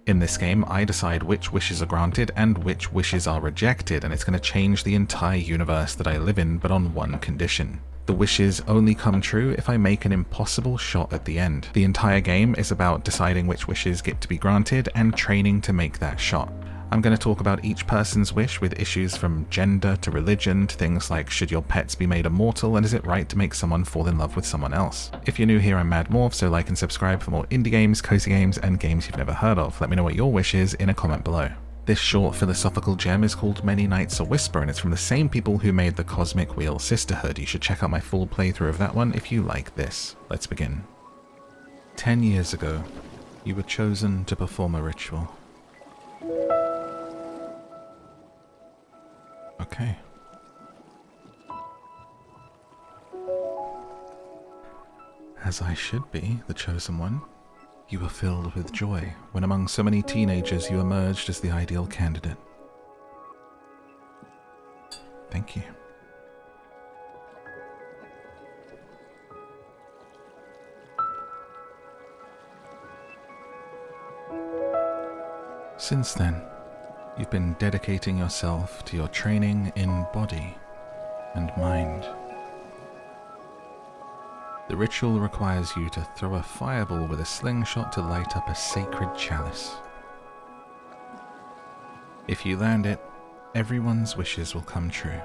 In this game, I decide which wishes are granted and which wishes are rejected, and it's going to change the entire universe that I live in, but on one condition. The wishes only come true if I make an impossible shot at the end. The entire game is about deciding which wishes get to be granted and training to make that shot. I'm going to talk about each person's wish with issues from gender to religion to things like should your pets be made immortal and is it right to make someone fall in love with someone else. If you're new here, I'm MadMorph, so like and subscribe for more indie games, cozy games, and games you've never heard of. Let me know what your wish is in a comment below. This short philosophical gem is called Many Nights a Whisper, and it's from the same people who made the Cosmic Wheel Sisterhood. You should check out my full playthrough of that one if you like this. Let's begin. 10 years ago, you were chosen to perform a ritual. Okay. As I should be, the chosen one, you were filled with joy when among so many teenagers you emerged as the ideal candidate. Thank you. Since then, you've been dedicating yourself to your training in body and mind. The ritual requires you to throw a fireball with a slingshot to light up a sacred chalice. If you land it, everyone's wishes will come true.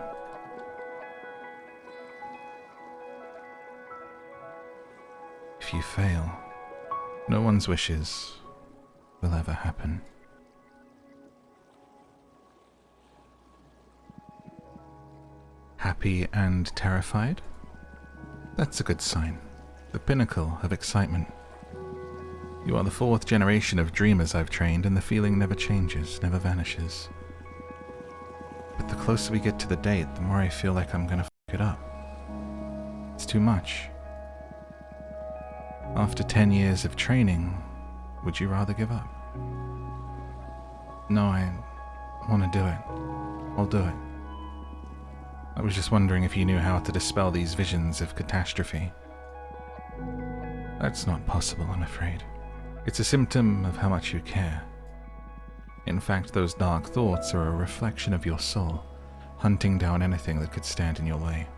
If you fail, no one's wishes will ever happen. Happy and terrified? That's a good sign. The pinnacle of excitement. You are the 4th generation of dreamers I've trained, and the feeling never changes, never vanishes. But the closer we get to the date, the more I feel like I'm gonna f*** it up. It's too much. After 10 years of training, would you rather give up? No, I want to do it. I'll do it. I was just wondering if you knew how to dispel these visions of catastrophe. That's not possible, I'm afraid. It's a symptom of how much you care. In fact, those dark thoughts are a reflection of your soul, hunting down anything that could stand in your way.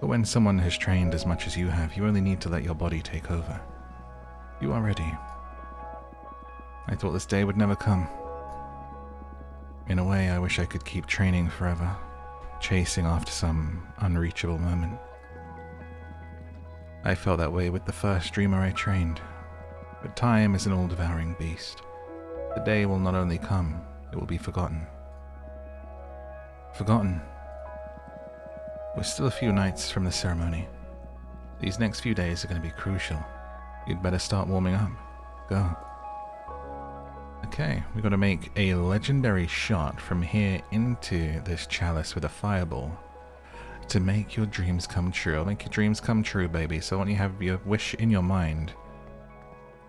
But when someone has trained as much as you have, you only need to let your body take over. You are ready. I thought this day would never come. In a way, I wish I could keep training forever, chasing after some unreachable moment. I felt that way with the first dreamer I trained, but time is an all-devouring beast. The day will not only come, it will be forgotten. Forgotten. We're still a few nights from the ceremony. These next few days are going to be crucial. You'd better start warming up. Go. Okay, we've got to make a legendary shot from here into this chalice with a fireball to make your dreams come true. I'll make your dreams come true, baby. So when you have your wish in your mind,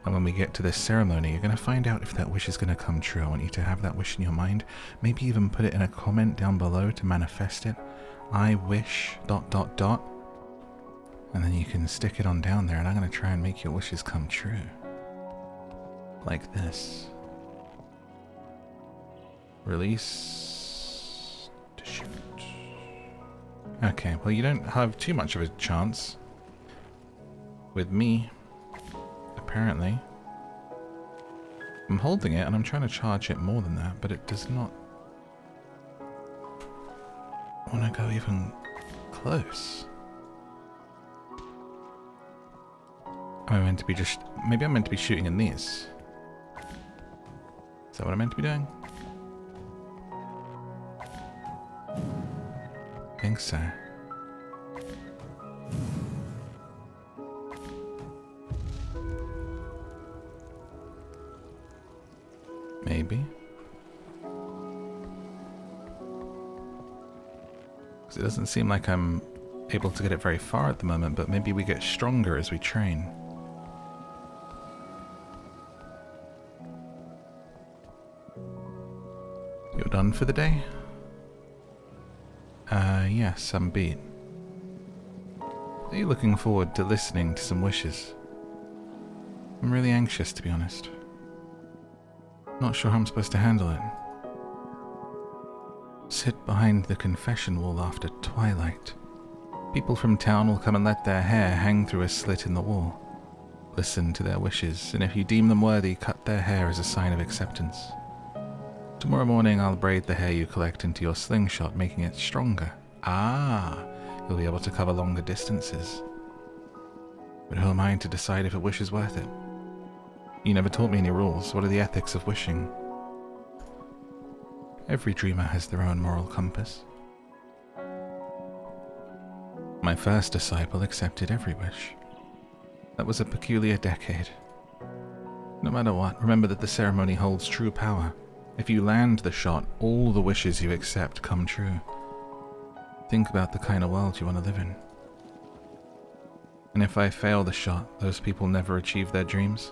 and when we get to this ceremony, you're going to find out if that wish is going to come true. I want you to have that wish in your mind. Maybe even put it in a comment down below to manifest it. I wish ... And then you can stick it on down there, and I'm going to try and make your wishes come true. Like this. Release to shoot. Okay, well you don't have too much of a chance with me, apparently. I'm holding it and I'm trying to charge it more than that, but it does not want to go even close. Am I meant to be maybe I'm meant to be shooting in these. Is that what I'm meant to be doing? I think so. Maybe. Because it doesn't seem like I'm able to get it very far at the moment, but maybe we get stronger as we train. You're done for the day? Yes, I'm beat. Are you looking forward to listening to some wishes? I'm really anxious, to be honest. Not sure how I'm supposed to handle it. Sit behind the confession wall after twilight. People from town will come and let their hair hang through a slit in the wall. Listen to their wishes, and if you deem them worthy, cut their hair as a sign of acceptance. Tomorrow morning I'll braid the hair you collect into your slingshot, making it stronger. Ah, you'll be able to cover longer distances. But who am I to decide if a wish is worth it? You never taught me any rules. What are the ethics of wishing? Every dreamer has their own moral compass. My first disciple accepted every wish. That was a peculiar decade. No matter what, remember that the ceremony holds true power. If you land the shot, all the wishes you accept come true. Think about the kind of world you want to live in. And if I fail the shot, those people never achieve their dreams?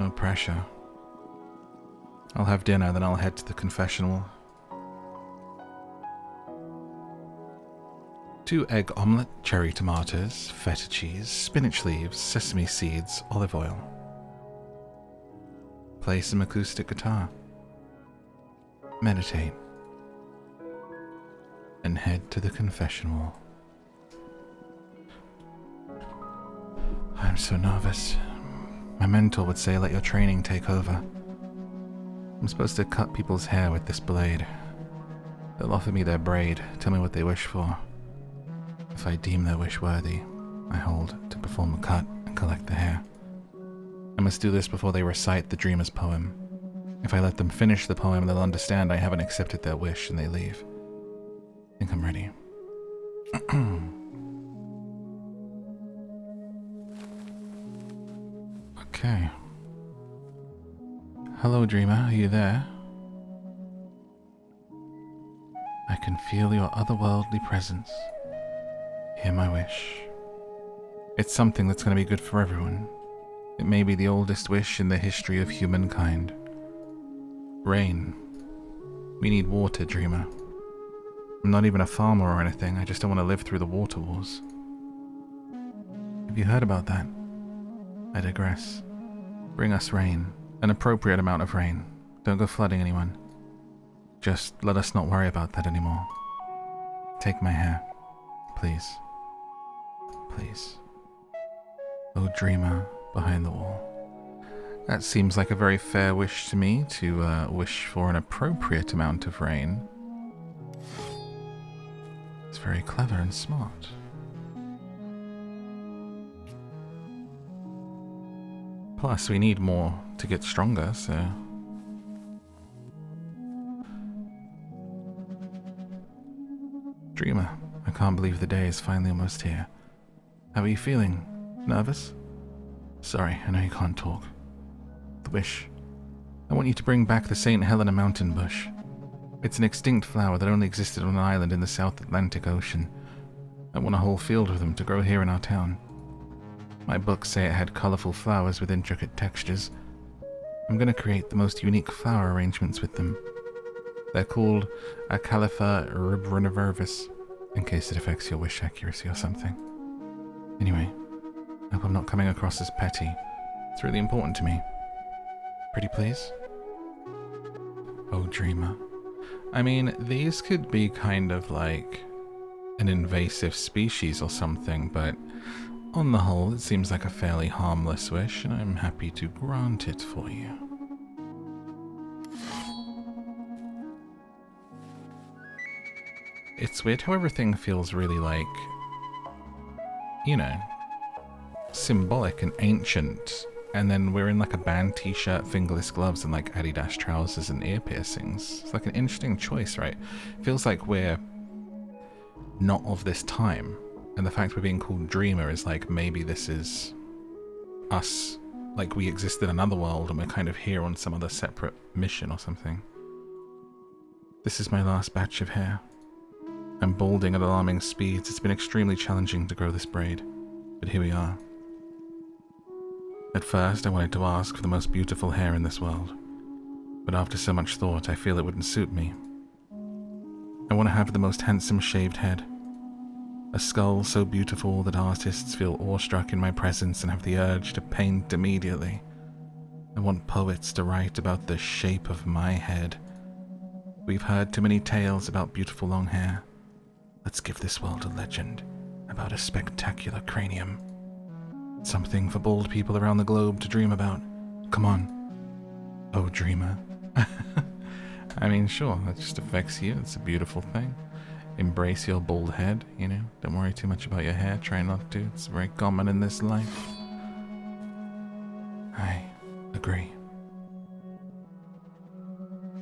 No pressure. I'll have dinner, then I'll head to the confessional. 2 egg omelette, cherry tomatoes, feta cheese, spinach leaves, sesame seeds, olive oil. Play some acoustic guitar. Meditate. And head to the confession wall. I'm so nervous. My mentor would say, let your training take over. I'm supposed to cut people's hair with this blade. They'll offer me their braid, tell me what they wish for. If I deem their wish worthy, I hold to perform a cut and collect the hair. I must do this before they recite the dreamer's poem. If I let them finish the poem, they'll understand I haven't accepted their wish and they leave. I think I'm ready. Okay. Hello, dreamer. Are you there? I can feel your otherworldly presence. Hear my wish. It's something that's going to be good for everyone. It may be the oldest wish in the history of humankind. Rain. We need water, dreamer. I'm not even a farmer or anything, I just don't want to live through the water wars. Have you heard about that? I digress. Bring us rain. An appropriate amount of rain. Don't go flooding anyone. Just let us not worry about that anymore. Take my hair. Please. Please. Oh, dreamer behind the wall. That seems like a very fair wish to me, to wish for an appropriate amount of rain. It's very clever and smart. Plus, we need more to get stronger, so... Dreamer, I can't believe the day is finally almost here. How are you feeling? Nervous? Sorry, I know you can't talk. The wish. I want you to bring back the St. Helena mountain bush. It's an extinct flower that only existed on an island in the South Atlantic Ocean. I want a whole field of them to grow here in our town. My books say it had colorful flowers with intricate textures. I'm going to create the most unique flower arrangements with them. They're called Acalipha rubrenervis, in case it affects your wish accuracy or something. Anyway, I hope I'm not coming across as petty. It's really important to me. Pretty please? Oh, dreamer. I mean, these could be kind of like an invasive species or something, but on the whole, it seems like a fairly harmless wish, and I'm happy to grant it for you. It's weird how everything feels really like, you know, symbolic and ancient, and then we're in like a band t-shirt, fingerless gloves, and like Adidas trousers and ear piercings. It's like an interesting choice, right? It feels like we're not of this time, and the fact we're being called Dreamer is like maybe this is us, like we exist in another world and we're kind of here on some other separate mission or something. This is my last batch of hair. I'm balding at alarming speeds. It's been extremely challenging to grow this braid, but here we are. At first, I wanted to ask for the most beautiful hair in this world, but after so much thought, I feel it wouldn't suit me. I want to have the most handsome shaved head, a skull so beautiful that artists feel awestruck in my presence and have the urge to paint immediately. I want poets to write about the shape of my head. We've heard too many tales about beautiful long hair. Let's give this world a legend about a spectacular cranium. Something for bold people around the globe to dream about. Come on, oh dreamer. I mean, sure, that just affects you. It's a beautiful thing. Embrace your bald head, you know. Don't worry too much about your hair. Try not to. It's very common in this life. I agree.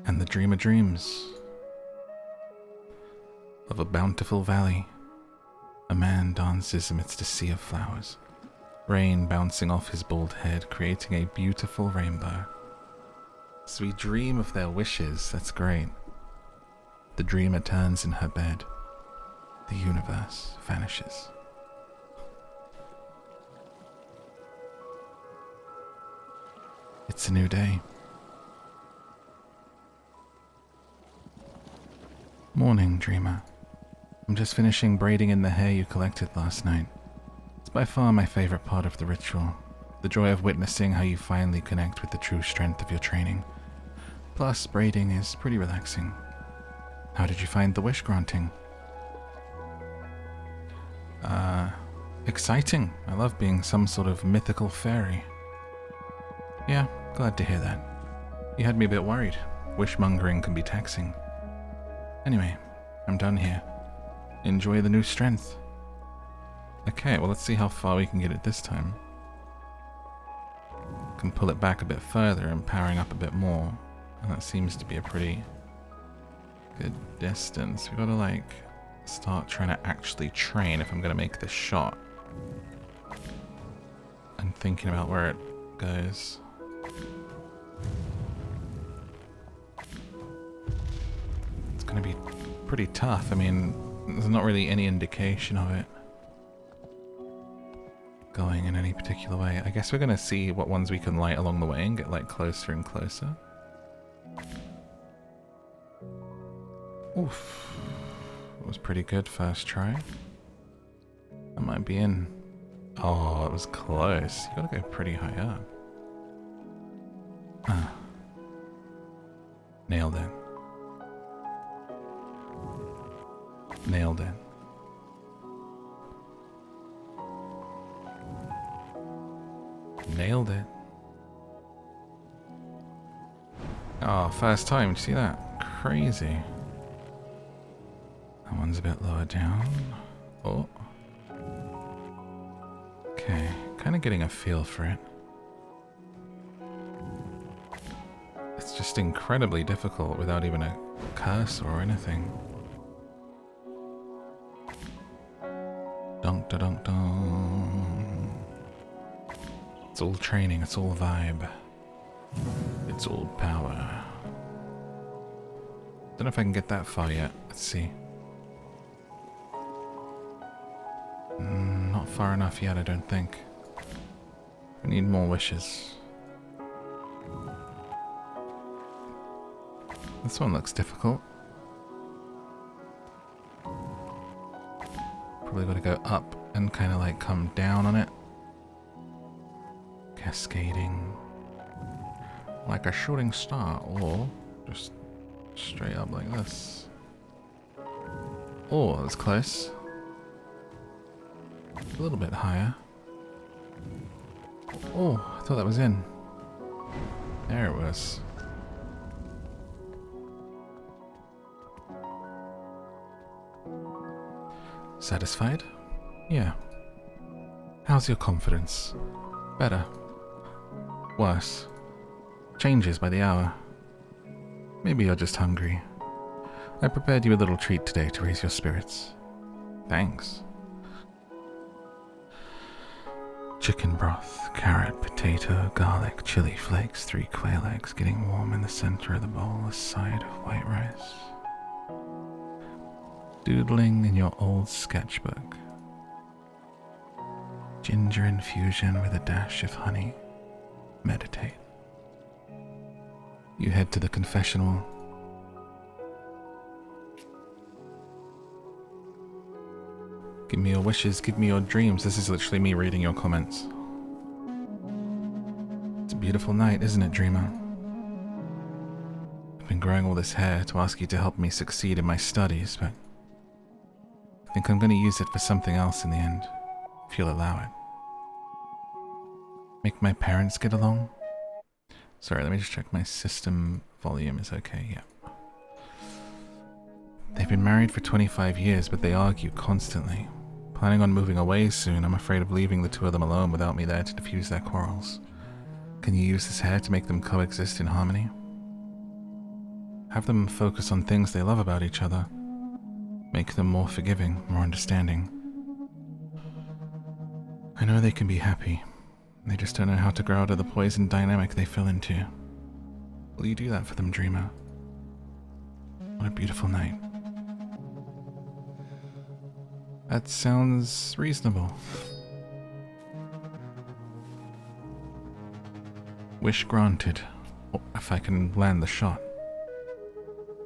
And the dreamer dreams of a bountiful valley. A man dances amidst a sea of flowers. Rain bouncing off his bald head, creating a beautiful rainbow. So we dream of their wishes. That's great. The dreamer turns in her bed. The universe vanishes. It's a new day. Morning, dreamer. I'm just finishing braiding in the hair you collected last night. It's by far my favorite part of the ritual. The joy of witnessing how you finally connect with the true strength of your training. Plus, braiding is pretty relaxing. How did you find the wish granting? Exciting. I love being some sort of mythical fairy. Yeah, glad to hear that. You had me a bit worried. Wishmongering can be taxing. Anyway, I'm done here. Enjoy the new strength. Okay, well let's see how far we can get it this time. Can pull it back a bit further and powering up a bit more. And that seems to be a pretty good distance. We gotta like start trying to actually train if I'm gonna make this shot. I'm thinking about where it goes. It's gonna be pretty tough. I mean, there's not really any indication of it going in any particular way. I guess we're gonna see what ones we can light along the way and get like closer and closer. Oof. It was pretty good first try. I might be in. Oh, it was close. You gotta go pretty high up. Ah. Nailed it. Nailed it. Nailed it. Oh, first time. Did you see that? Crazy. That one's a bit lower down. Oh. Okay, kind of getting a feel for it. It's just incredibly difficult without even a cursor or anything. Dunk da dunk dunk. It's all training, it's all vibe. It's all power. Don't know if I can get that far yet. Let's see. Not far enough yet, I don't think. We need more wishes. This one looks difficult. Probably got to go up and kind of like come down on it. Cascading. Like a shooting star, or just straight up like this. Oh, that was close. A little bit higher. Oh, I thought that was in. There it was. Satisfied? Yeah. How's your confidence? Better? Worse? Changes by the hour? Maybe you're just hungry. I prepared you a little treat today to raise your spirits. Thanks. Chicken broth, carrot, potato, garlic, chili flakes, 3 quail eggs getting warm in the center of the bowl, a side of white rice. Doodling in your old sketchbook. Ginger infusion with a dash of honey. Meditate. You head to the confessional. Give me your wishes, give me your dreams. This is literally me reading your comments. It's beautiful. beautiful night, isn't it, Dreamer? I've been growing all this hair to ask you to help me succeed in my studies, but I think I'm going to use it for something else in the end, if you'll allow it. Make my parents get along? Sorry, let me just check my system volume is okay, yeah. They've been married for 25 years, but they argue constantly. Planning on moving away soon, I'm afraid of leaving the two of them alone without me there to diffuse their quarrels. Can you use this hair to make them coexist in harmony? Have them focus on things they love about each other. Make them more forgiving, more understanding. I know they can be happy. They just don't know how to grow out of the poison dynamic they fell into. Will you do that for them, Dreamer? What a beautiful night. That sounds reasonable. Wish granted. Oh, if I can land the shot.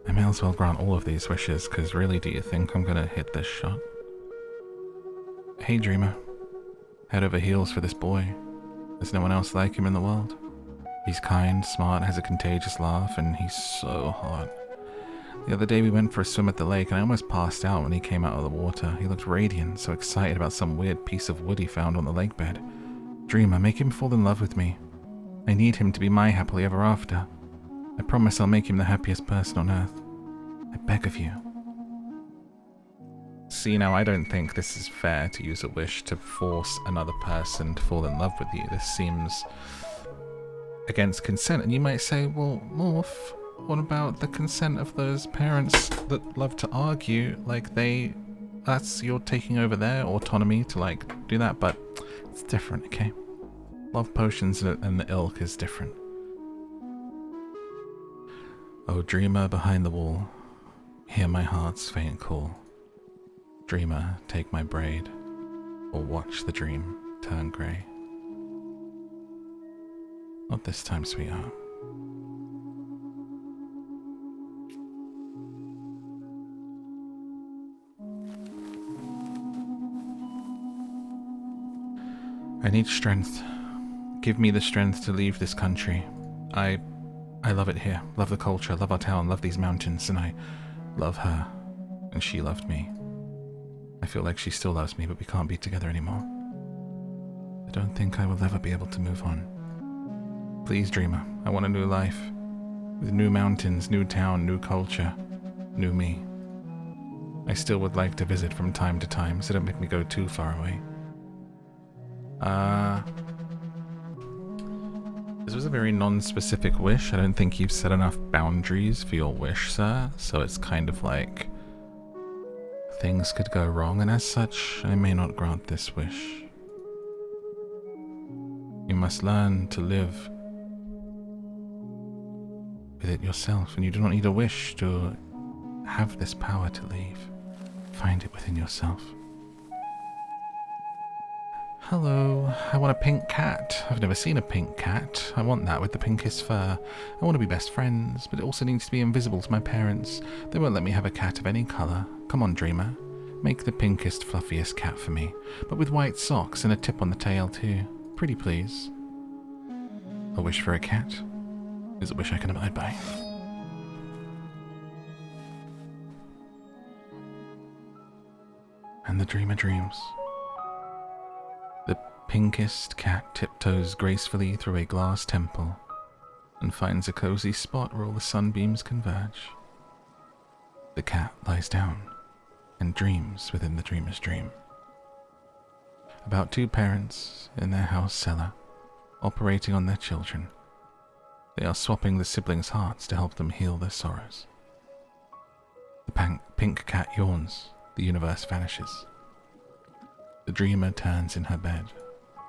I may as well grant all of these wishes, because really, do you think I'm gonna hit this shot? Hey, Dreamer. Head over heels for this boy. There's no one else like him in the world. He's kind, smart, has a contagious laugh, and he's so hot. The other day we went for a swim at the lake, and I almost passed out when he came out of the water. He looked radiant, so excited about some weird piece of wood he found on the lake bed. Dreamer, make him fall in love with me. I need him to be my happily ever after. I promise I'll make him the happiest person on earth. I beg of you. See, now I don't think this is fair to use a wish to force another person to fall in love with you. This seems against consent. And you might say, well, Morph, what about the consent of those parents that love to argue? Like you're taking over their autonomy to like do that, but it's different, okay? Love potions and the ilk is different. Oh, dreamer behind the wall, hear my heart's faint call. Dreamer, take my braid, or watch the dream turn grey. Not this time, sweetheart. I need strength. Give me the strength to leave this country. I love it here. Love the culture, love our town, love these mountains, and I love her. And she loved me. I feel like she still loves me, but we can't be together anymore. I don't think I will ever be able to move on. Please, dreamer, I want a new life. With new mountains, new town, new culture, new me. I still would like to visit from time to time, so don't make me go too far away. This was a very non-specific wish. I don't think you've set enough boundaries for your wish, sir, so it's kind of like things could go wrong, and as such, I may not grant this wish. You must learn to live with it yourself, and you do not need a wish to have this power to leave. Find it within yourself. Hello, I want a pink cat. I've never seen a pink cat. I want that with the pinkest fur. I want to be best friends, but it also needs to be invisible to my parents. They won't let me have a cat of any colour. Come on, dreamer. Make the pinkest, fluffiest cat for me, but with white socks and a tip on the tail too. Pretty please. A wish for a cat is a wish I can abide by. And the dreamer dreams. The pinkest cat tiptoes gracefully through a glass temple and finds a cozy spot where all the sunbeams converge. The cat lies down and dreams within the dreamer's dream. About two parents in their house cellar, operating on their children. They are swapping the siblings' hearts to help them heal their sorrows. The pink cat yawns, the universe vanishes. The dreamer turns in her bed,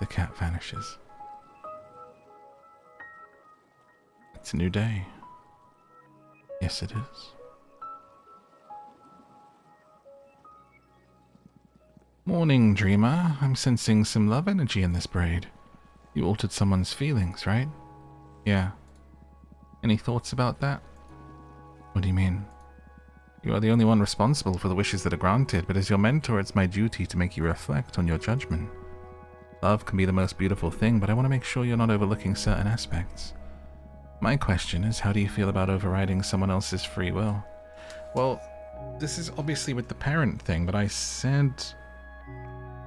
the cat vanishes. It's a new day. Yes, it is. Morning, dreamer. I'm sensing some love energy in this braid. You altered someone's feelings, right? Yeah. Any thoughts about that? What do you mean? You are the only one responsible for the wishes that are granted, but as your mentor, it's my duty to make you reflect on your judgment. Love can be the most beautiful thing, but I want to make sure you're not overlooking certain aspects. My question is, how do you feel about overriding someone else's free will? Well, this is obviously with the parent thing, but I said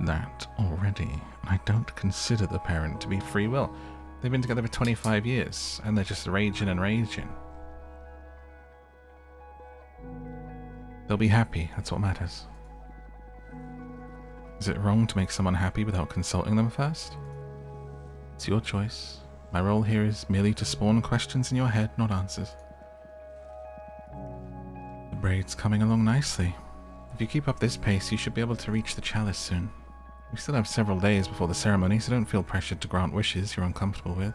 that already. I don't consider the parent to be free will. They've been together for 25 years, and they're just raging and raging. They'll be happy, that's what matters. Is it wrong to make someone happy without consulting them first? It's your choice. My role here is merely to spawn questions in your head, not answers. The braid's coming along nicely. If you keep up this pace, you should be able to reach the chalice soon. We still have several days before the ceremony, so don't feel pressured to grant wishes you're uncomfortable with.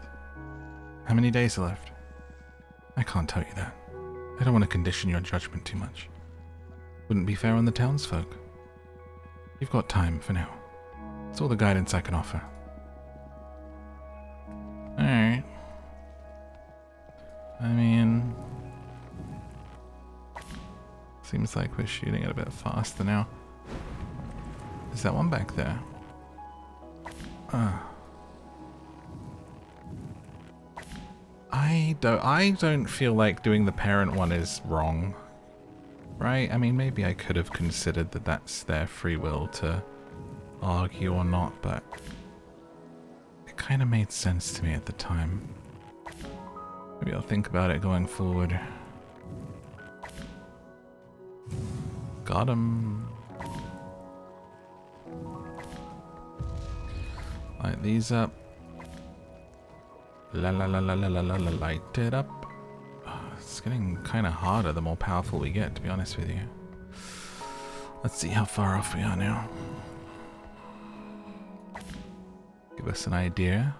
How many days are left? I can't tell you that. I don't want to condition your judgment too much. Wouldn't be fair on the townsfolk. You've got time for now. It's all the guidance I can offer. Alright. I mean... seems like we're shooting it a bit faster now. Is that one back there? I don't feel like doing the parent one is wrong. Right? I mean, maybe I could have considered that that's their free will to argue or not, but it kind of made sense to me at the time. Maybe I'll think about it going forward. Got him. Light these up. La la la la la la la la, light it up. It's getting kind of harder the more powerful we get, to be honest with you. Let's see how far off we are now. Give us an idea.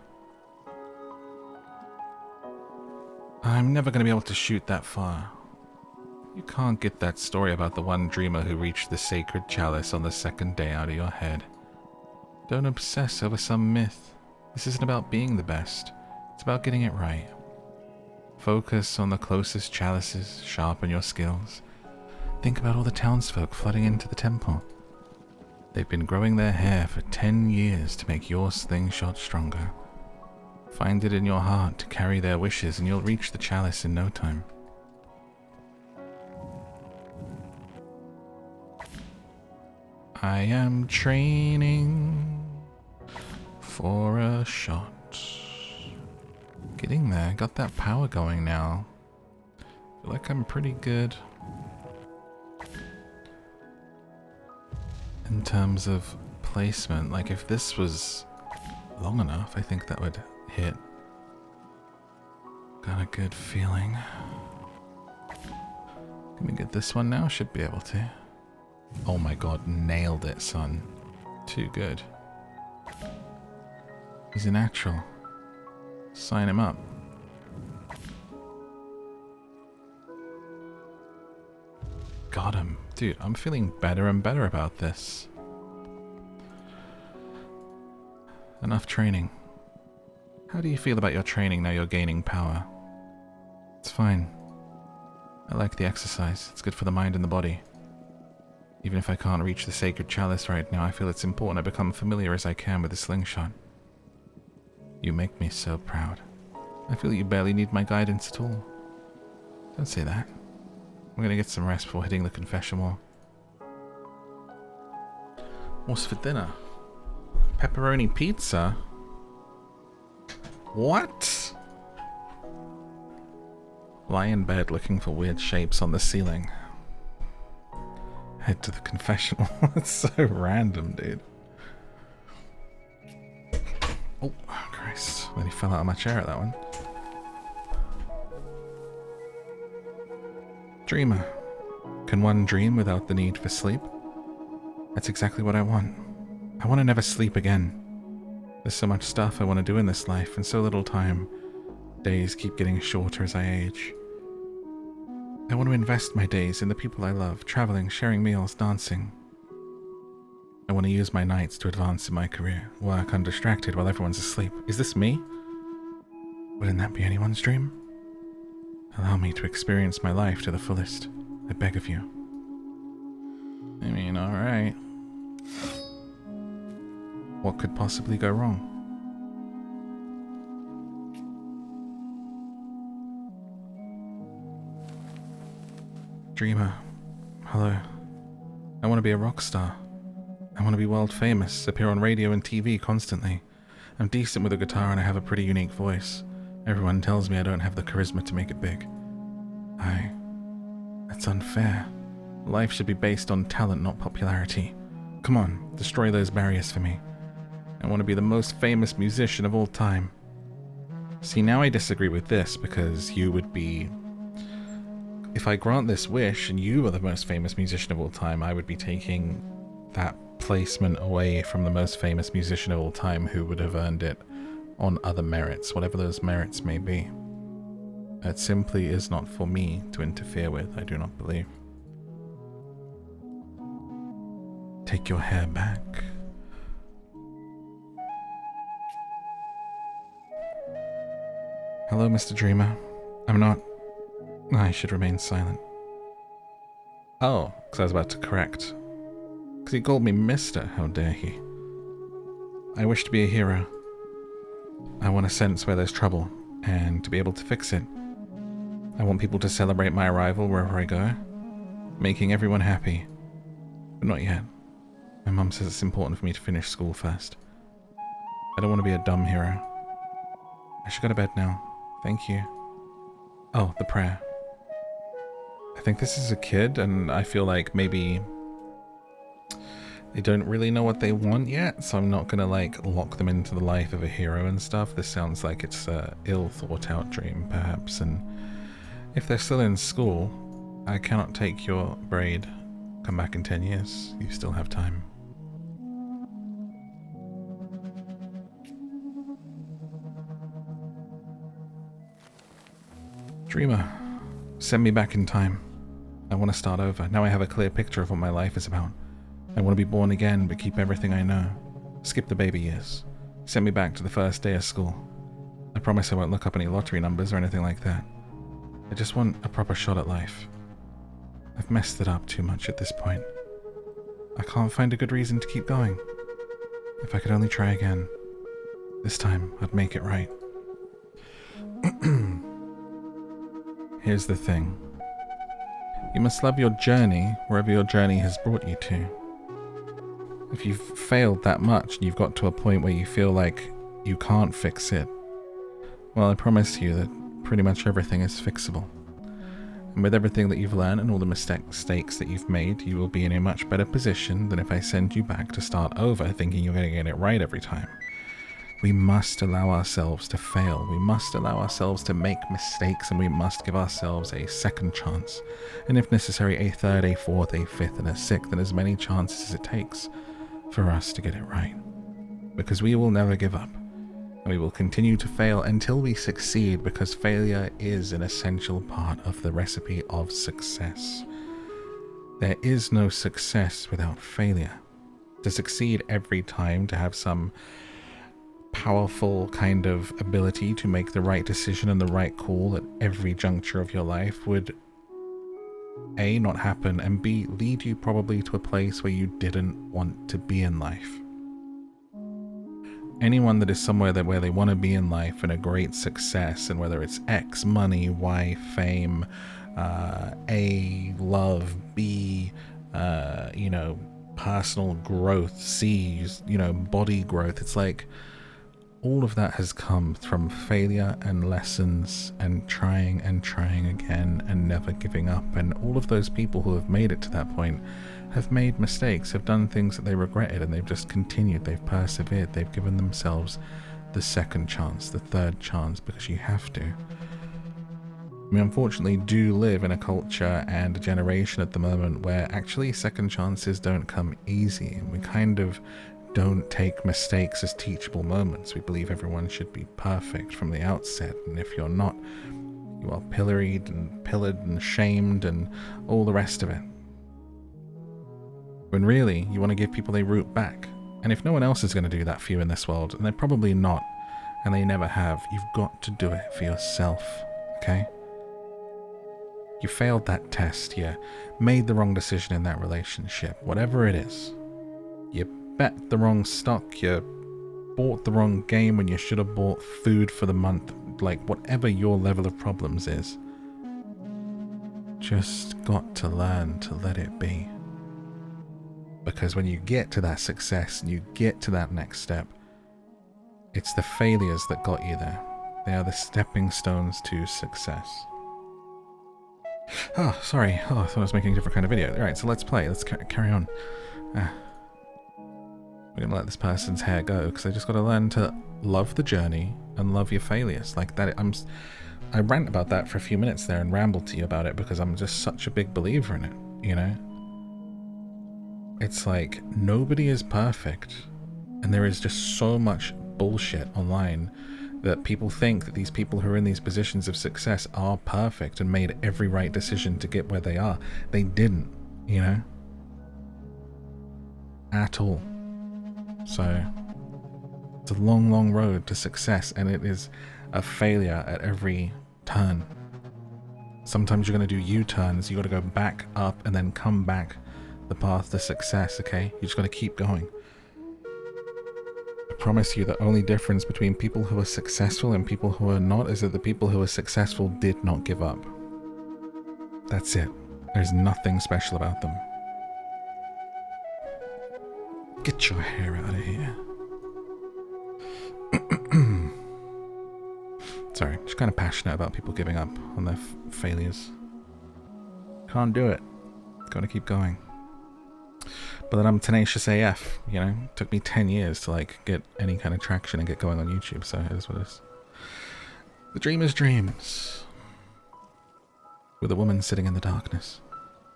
I'm never going to be able to shoot that far. You can't get that story about the one dreamer who reached the sacred chalice on the second day out of your head. Don't obsess over some myth. This isn't about being the best. It's about getting it right. Focus on the closest chalices, sharpen your skills. Think about all the townsfolk flooding into the temple. They've been growing their hair for 10 years to make your slingshot stronger. Find it in your heart to carry their wishes and you'll reach the chalice in no time. I am training for a shot. Getting there, got that power going now. Feel like I'm pretty good in terms of placement. Like if this was long enough, I think that would hit. Got a good feeling. Can we get this one now? Should be able to. Oh my god, nailed it, son. Too good. He's a natural. Sign him up. Got him. Dude, I'm feeling better and better about this. Enough training. How do you feel about your training now you're gaining power? It's fine. I like the exercise. It's good for the mind and the body. Even if I can't reach the sacred chalice right now, I feel it's important I become familiar as I can with the slingshot. You make me so proud. I feel you barely need my guidance at all. Don't say that. I'm gonna get some rest before hitting the confession wall. What's for dinner? Pepperoni pizza? What? Lie in bed looking for weird shapes on the ceiling. Head to the confession wall. It's so random, dude. Oh, Christ. Then he fell out of my chair at that one. Dreamer. Can one dream without the need for sleep? That's exactly what I want. I want to never sleep again. There's so much stuff I want to do in this life and so little time. Days keep getting shorter as I age. I want to invest my days in the people I love, traveling, sharing meals, dancing. I want to use my nights to advance in my career, work undistracted while everyone's asleep. Is this me? Wouldn't that be anyone's dream? Allow me to experience my life to the fullest. I beg of you. I mean, alright. What could possibly go wrong? Dreamer, hello. I want to be a rock star. I want to be world famous, appear on radio and TV constantly. I'm decent with a guitar and I have a pretty unique voice. Everyone tells me I don't have the charisma to make it big. That's unfair. Life should be based on talent, not popularity. Come on, destroy those barriers for me. I want to be the most famous musician of all time. See, now I disagree with this because you would be... If I grant this wish and you are the most famous musician of all time, I would be taking that placement away from the most famous musician of all time who would have earned it on other merits, whatever those merits may be. It simply is not for me to interfere with, I do not believe. Take your hair back. Hello, Mr. Dreamer. I'm not... I should remain silent. Oh, because I was about to correct. Because he called me Mr. How dare he? I wish to be a hero. I want to sense where there's trouble, and to be able to fix it. I want people to celebrate my arrival wherever I go, making everyone happy. But not yet. My mum says it's important for me to finish school first. I don't want to be a dumb hero. I should go to bed now. Thank you. Oh, the prayer. I think this is a kid, and I feel like maybe they don't really know what they want yet, so I'm not gonna like lock them into the life of a hero and stuff. This sounds like it's a ill thought out dream, perhaps, and if they're still in school, I cannot take your braid. Come back in 10 years. You still have time. Dreamer, send me back in time. I want to start over. Now I have a clear picture of what my life is about. I want to be born again, but keep everything I know. Skip the baby years. Send me back to the first day of school. I promise I won't look up any lottery numbers or anything like that. I just want a proper shot at life. I've messed it up too much at this point. I can't find a good reason to keep going. If I could only try again. This time, I'd make it right. Here's the thing. You must love your journey wherever your journey has brought you to. If you've failed that much and you've got to a point where you feel like you can't fix it, well, I promise you that pretty much everything is fixable. And with everything that you've learned and all the mistakes that you've made, you will be in a much better position than if I send you back to start over thinking you're going to get it right every time. We must allow ourselves to fail. We must allow ourselves to make mistakes, and we must give ourselves a second chance. And if necessary, a third, a fourth, a fifth, and a sixth, and as many chances as it takes for us to get it right. Because we will never give up. And we will continue to fail until we succeed, because failure is an essential part of the recipe of success. There is no success without failure. To succeed every time, to have some powerful kind of ability to make the right decision and the right call at every juncture of your life would A, not happen, and B, lead you probably to a place where you didn't want to be in life. Anyone that is somewhere that where they want to be in life and a great success, and whether it's X, money, Y, fame, A, love, B, personal growth, C, body growth, it's like all of that has come from failure and lessons and trying again and never giving up. And all of those people who have made it to that point have made mistakes, have done things that they regretted, and they've just continued, they've persevered, they've given themselves the second chance, the third chance, because you have to. We unfortunately do live in a culture and a generation at the moment where actually second chances don't come easy, and we kind of don't take mistakes as teachable moments. We believe everyone should be perfect from the outset, and if you're not, you are pilloried and pillared and shamed and all the rest of it. When really, you want to give people a route back. And if no one else is going to do that for you in this world, and they're probably not, and they never have, you've got to do it for yourself, okay? You failed that test, you made the wrong decision in that relationship, whatever it is. You bet the wrong stock, you bought the wrong game when you should have bought food for the month, like whatever your level of problems is. Just got to learn to let it be. Because when you get to that success and you get to that next step, it's the failures that got you there. They are the stepping stones to success. Oh, sorry. Oh, I thought I was making a different kind of video. Alright, so let's play. Let's carry on. We're gonna let this person's hair go, because I just gotta learn to love the journey and love your failures. Like that, I rant about that for a few minutes there and ramble to you about it because I'm just such a big believer in it, you know? It's like, nobody is perfect, and there is just so much bullshit online that people think that these people who are in these positions of success are perfect and made every right decision to get where they are. They didn't, you know? At all. So, it's a long, long road to success, and it is a failure at every turn. Sometimes you're going to do U-turns, you got to go back up and then come back the path to success, okay? You just got to keep going. I promise you the only difference between people who are successful and people who are not is that the people who are successful did not give up. That's it. There's nothing special about them. Get your hair out of here. Sorry, just kind of passionate about people giving up on their failures. Can't do it. Gotta keep going. But then I'm tenacious AF, you know? It took me 10 years to like get any kind of traction and get going on YouTube, so it is what it is. The dreamer's dreams. With a woman sitting in the darkness.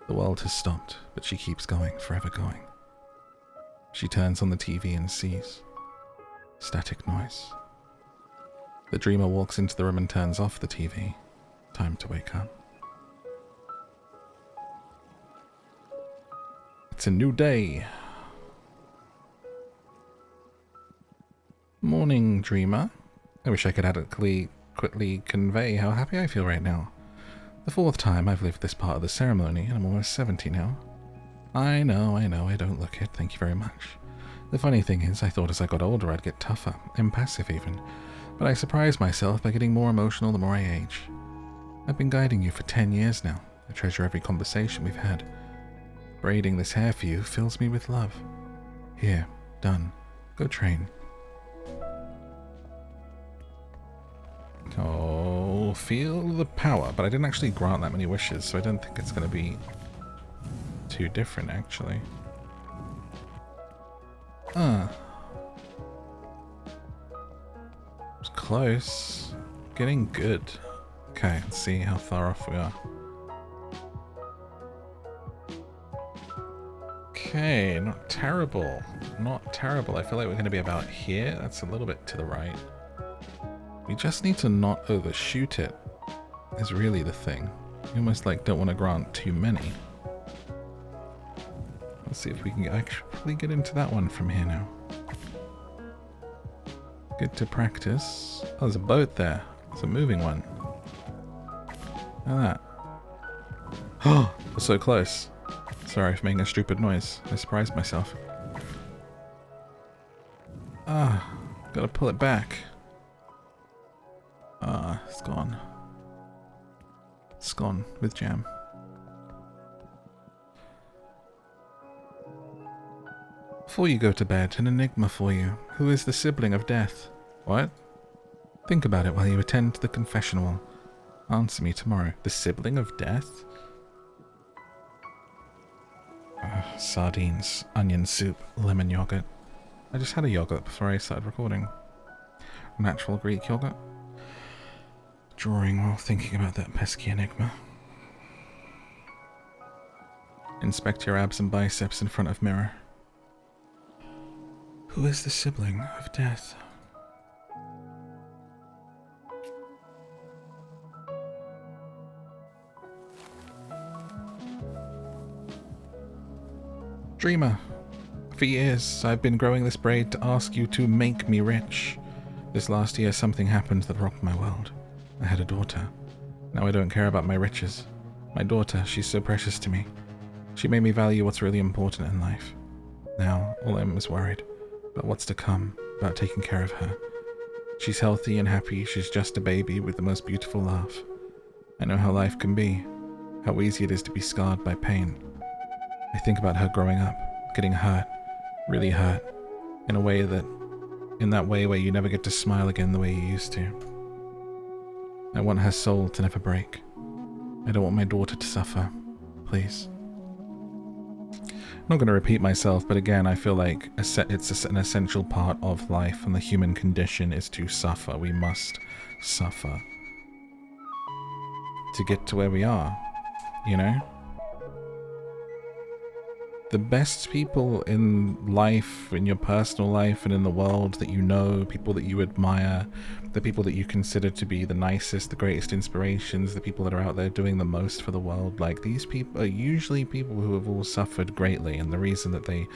The world has stopped, but she keeps going, forever going. She turns on the TV and sees static noise. The dreamer walks into the room and turns off the TV. Time to wake up. It's a new day. Morning, dreamer. I wish I could adequately quickly convey how happy I feel right now. The 4th time I've lived this part of the ceremony, and I'm almost 70 now. I know, I don't look it, thank you very much. The funny thing is, I thought as I got older I'd get tougher, impassive even, but I surprised myself by getting more emotional the more I age. I've been guiding you for 10 years now. I treasure every conversation we've had. Braiding this hair for you fills me with love. Here, done. Go train. Oh, feel the power. But I didn't actually grant that many wishes, so I don't think it's going to be too different, actually. It's close. Getting good. Okay, let's see how far off we are. Okay, not terrible. Not terrible. I feel like we're going to be about here. That's a little bit to the right. We just need to not overshoot it, is really the thing. We almost like don't want to grant too many. Let's see if we can actually get into that one from here now. Good to practice. Oh, there's a boat there. It's a moving one. Look at that. Oh, we're so close. Sorry for making a stupid noise. I surprised myself. Gotta pull it back. It's gone. It's gone with jam. Before you go to bed, an enigma for you. Who is the sibling of death? What? Think about it while you attend to the confessional. Answer me tomorrow. The sibling of death? Sardines, onion soup, lemon yogurt. I just had a yogurt before I started recording. Natural Greek yogurt. Drawing while thinking about that pesky enigma. Inspect your abs and biceps in front of mirror. Who is the sibling of death? Dreamer, for years I've been growing this braid to ask you to make me rich. This last year something happened that rocked my world. I had a daughter. Now I don't care about my riches. My daughter, she's so precious to me. She made me value what's really important in life. Now, all I'm is worried about what's to come, about taking care of her. She's healthy and happy, she's just a baby with the most beautiful laugh. I know how life can be, how easy it is to be scarred by pain. I think about her growing up, getting hurt, really hurt, in that way where you never get to smile again the way you used to. I want her soul to never break. I don't want my daughter to suffer. Please. I'm not going to repeat myself, but again, I feel like it's an essential part of life, and the human condition is to suffer. We must suffer to get to where we are, you know? The best people in life, in your personal life and in the world that you know, people that you admire, the people that you consider to be the nicest, the greatest inspirations, the people that are out there doing the most for the world, like, these people are usually people who have all suffered greatly, and the reason that they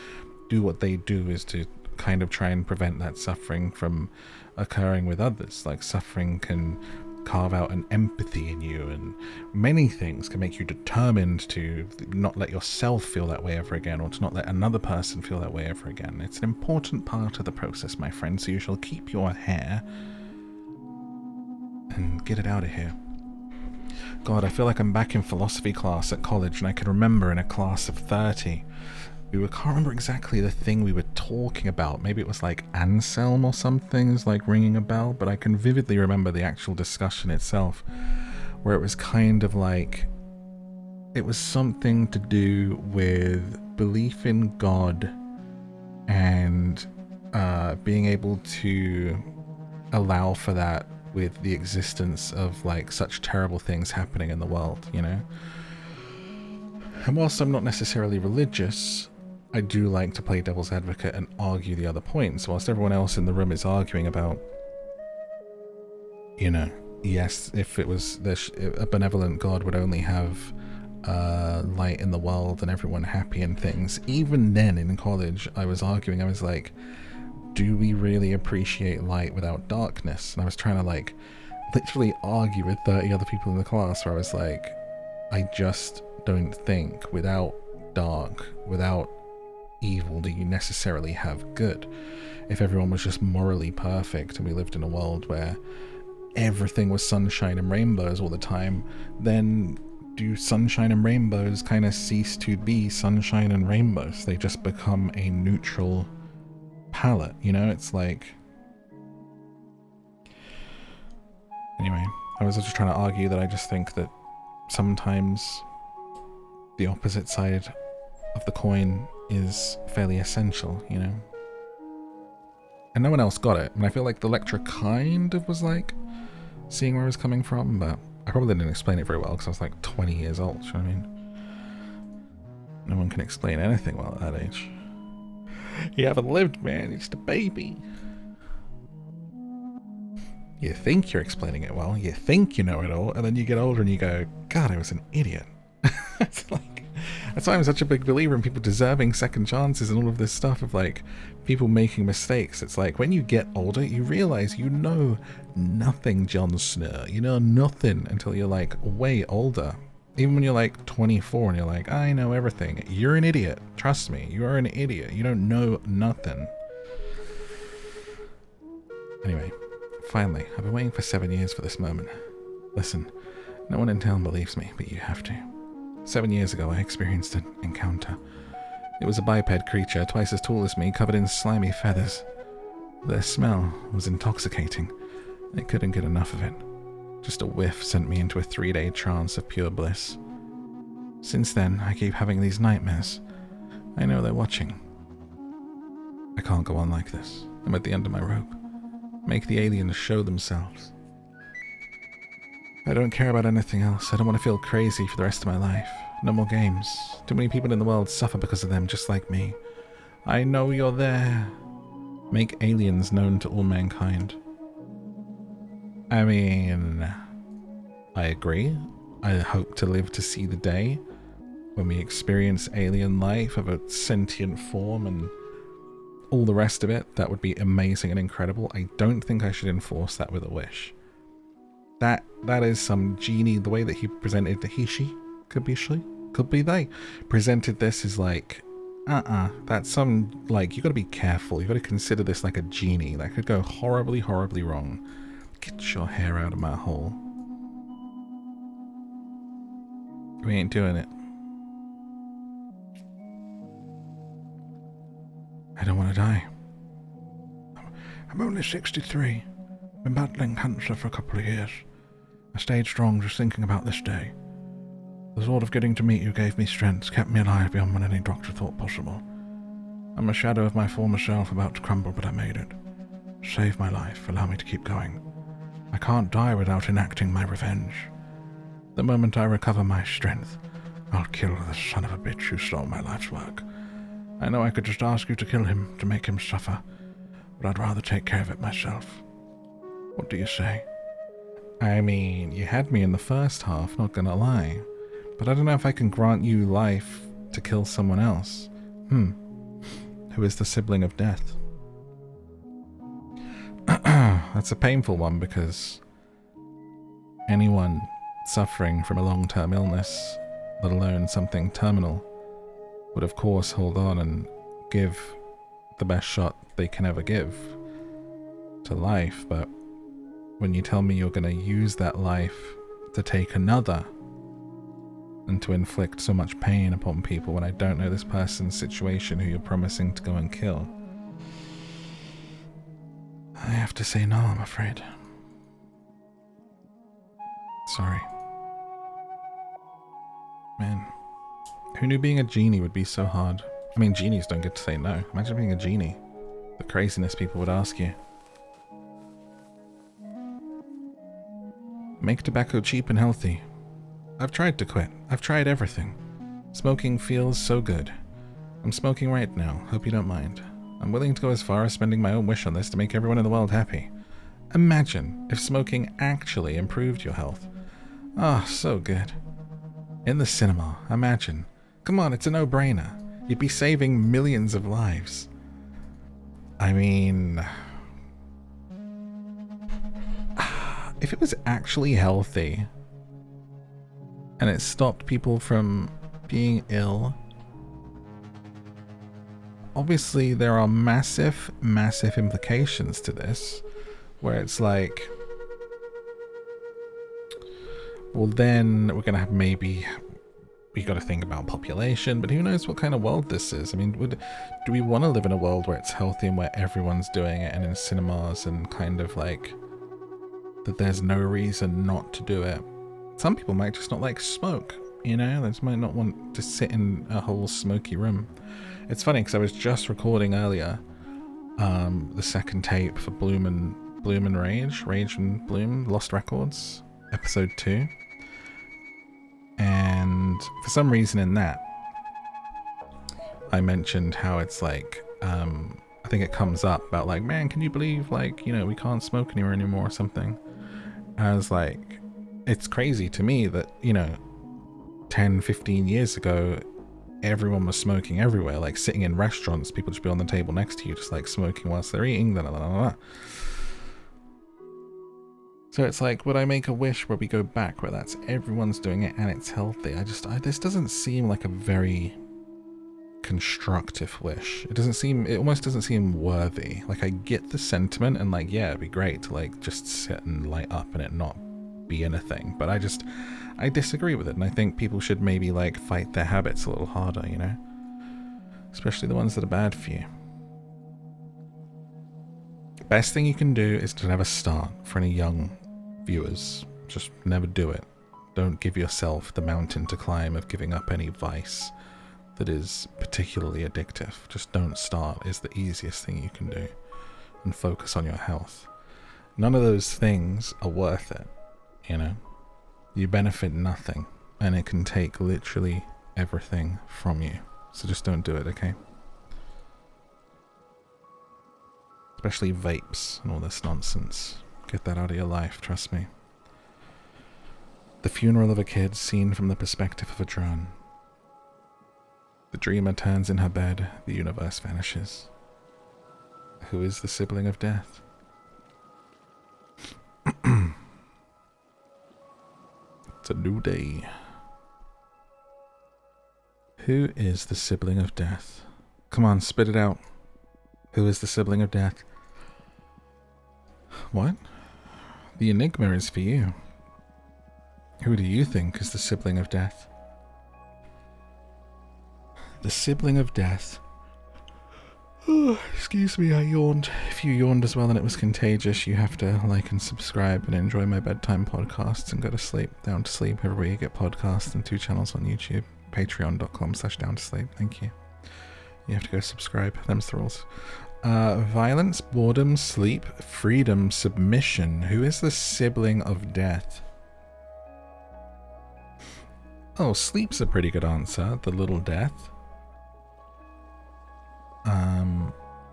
do what they do is to kind of try and prevent that suffering from occurring with others. Like, suffering can carve out an empathy in you, and many things can make you determined to not let yourself feel that way ever again, or to not let another person feel that way ever again. It's an important part of the process, my friend, so you shall keep your hair and get it out of here. God, I feel like I'm back in philosophy class at college, and I can remember in a class of 30 can't remember exactly the thing we were talking about. Maybe it was like Anselm or something is like ringing a bell, but I can vividly remember the actual discussion itself, where it was kind of like, it was something to do with belief in God and being able to allow for that with the existence of like such terrible things happening in the world, you know? And whilst I'm not necessarily religious, I do like to play devil's advocate and argue the other points, whilst everyone else in the room is arguing about, you know, yes, if it was a benevolent God would only have light in the world and everyone happy and things. Even then in college, I was arguing, I was like, do we really appreciate light without darkness? And I was trying to like literally argue with 30 other people in the class, where I was like, I just don't think without dark, without evil, do you necessarily have good. If everyone was just morally perfect and we lived in a world where everything was sunshine and rainbows all the time, then do sunshine and rainbows kind of cease to be sunshine and rainbows? They just become a neutral palette, you know? It's like, anyway, I was just trying to argue that I just think that sometimes the opposite side of the coin is fairly essential, you know? And no one else got it, and I feel like the lecturer kind of was like seeing where I was coming from, but I probably didn't explain it very well because I was like 20 years old, you know what I mean? No one can explain anything well at that age. You haven't lived, man, you're just a baby. You think you're explaining it well, you think you know it all, and then you get older and you go, God, I was an idiot. It's like, that's why I'm such a big believer in people deserving second chances and all of this stuff of like people making mistakes. It's like when you get older, you realize you know nothing, Jon Snow. You know nothing until you're like way older. Even when you're like 24 and you're like, I know everything. You're an idiot. Trust me, you are an idiot. You don't know nothing. Anyway, finally, I've been waiting for 7 years for this moment. Listen, no one in town believes me, but you have to. 7 years ago, I experienced an encounter. It was a biped creature, twice as tall as me, covered in slimy feathers. Their smell was intoxicating. I couldn't get enough of it. Just a whiff sent me into a 3-day trance of pure bliss. Since then, I keep having these nightmares. I know they're watching. I can't go on like this. I'm at the end of my rope. Make the aliens show themselves. I don't care about anything else. I don't want to feel crazy for the rest of my life. No more games. Too many people in the world suffer because of them, just like me. I know you're there. Make aliens known to all mankind. I mean, I agree. I hope to live to see the day when we experience alien life of a sentient form and all the rest of it. That would be amazing and incredible. I don't think I should enforce that with a wish. That is some genie. The way that he presented the he, she, could be she, could be they, presented this is like That's some, like, you gotta be careful. You gotta consider this like a genie. That could go horribly, horribly wrong. Get your hair out of my hole. We ain't doing it. I don't want to die. I'm only 63. Been battling cancer for a couple of years. I stayed strong just thinking about this day. The thought of getting to meet you gave me strength, kept me alive beyond what any doctor thought possible. I'm a shadow of my former self about to crumble, but I made it. Save my life, allow me to keep going. I can't die without enacting my revenge. The moment I recover my strength, I'll kill the son of a bitch who stole my life's work. I know I could just ask you to kill him, to make him suffer, but I'd rather take care of it myself. What do you say? I mean, you had me in the first half, not gonna lie. But I don't know if I can grant you life to kill someone else. Who is the sibling of death? That's a painful one because anyone suffering from a long-term illness, let alone something terminal, would of course hold on and give the best shot they can ever give to life. But when you tell me you're going to use that life to take another and to inflict so much pain upon people when I don't know this person's situation who you're promising to go and kill, I have to say no, I'm afraid. Sorry. Man, who knew being a genie would be so hard? I mean, genies don't get to say no. Imagine being a genie. The craziness people would ask you. Make tobacco cheap and healthy. I've tried to quit. I've tried everything. Smoking feels so good. I'm smoking right now. Hope you don't mind. I'm willing to go as far as spending my own wish on this to make everyone in the world happy. Imagine if smoking actually improved your health. Ah, so good. In the cinema, imagine. Come on, it's a no-brainer. You'd be saving millions of lives. I mean, if it was actually healthy and it stopped people from being ill, obviously there are massive, massive implications to this, where it's like, well, then we're going to have maybe, we got to think about population, but who knows what kind of world this is. I mean, do we want to live in a world where it's healthy and where everyone's doing it and in cinemas and kind of like that there's no reason not to do it? Some people might just not like smoke, you know? They just might not want to sit in a whole smoky room. It's funny because I was just recording earlier the second tape for Bloom and Rage and Bloom, Lost Records, episode 2. And for some reason in that, I mentioned how it's like, I think it comes up about like, man, can you believe like, you know, we can't smoke anymore or something. And I was like, it's crazy to me that, you know, 10, 15 years ago, everyone was smoking everywhere, like sitting in restaurants, people just be on the table next to you, just like smoking whilst they're eating, blah, blah, blah, blah. So it's like, would I make a wish where we go back where that's everyone's doing it and it's healthy? This doesn't seem like a very constructive wish. It almost doesn't seem worthy. Like I get the sentiment and like, yeah, it'd be great to like just sit and light up and it not be anything. But I disagree with it, and I think people should maybe like fight their habits a little harder, you know? Especially the ones that are bad for you. Best thing you can do is to never start. For any young viewers, just never do it. Don't give yourself the mountain to climb of giving up any vice that is particularly addictive. Just don't start is the easiest thing you can do, and focus on your health. None of those things are worth it, you know? You benefit nothing, and it can take literally everything from you. So just don't do it, okay? Especially vapes and all this nonsense. Get that out of your life, trust me. The funeral of a kid seen from the perspective of a drone. The dreamer turns in her bed, the universe vanishes. Who is the sibling of death? It's a new day. Who is the sibling of death? Come on, spit it out. Who is the sibling of death? What? The enigma is for you. Who do you think is the sibling of death? The sibling of death. Oh, excuse me, I yawned. If you yawned as well and it was contagious, you have to like and subscribe and enjoy my bedtime podcasts and go to sleep. Down to Sleep, everywhere you get podcasts, and 2 channels on YouTube. Patreon.com/downtosleep. Thank you. You have to go subscribe. Them's the rules. Violence, boredom, sleep, freedom, submission. Who is the sibling of death? Oh, sleep's a pretty good answer. The little death.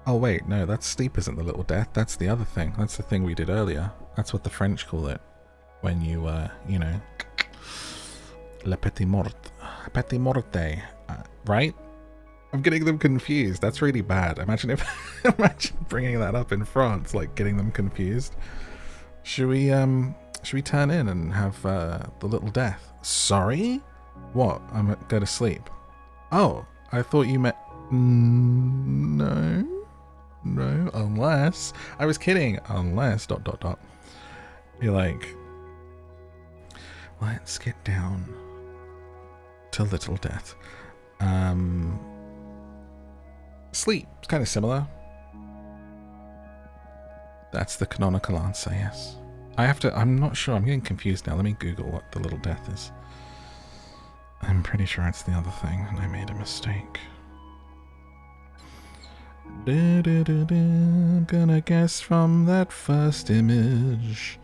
Oh wait, no, that's sleep isn't the little death. That's the other thing. That's the thing we did earlier. That's what the French call it. When you, you know, le petit mort. Petit morte. Right? I'm getting them confused. That's really bad. Imagine bringing that up in France, like getting them confused. Should we turn in and have the little death? Sorry? What? I'm gonna go to sleep. Oh, I thought you meant no, unless I was kidding. Unless ... You're like, let's get down to little death. Sleep. It's kind of similar. That's the canonical answer, yes. I'm not sure. I'm getting confused now. Let me Google what the little death is. I'm pretty sure it's the other thing, and I made a mistake. I'm gonna guess from that first image.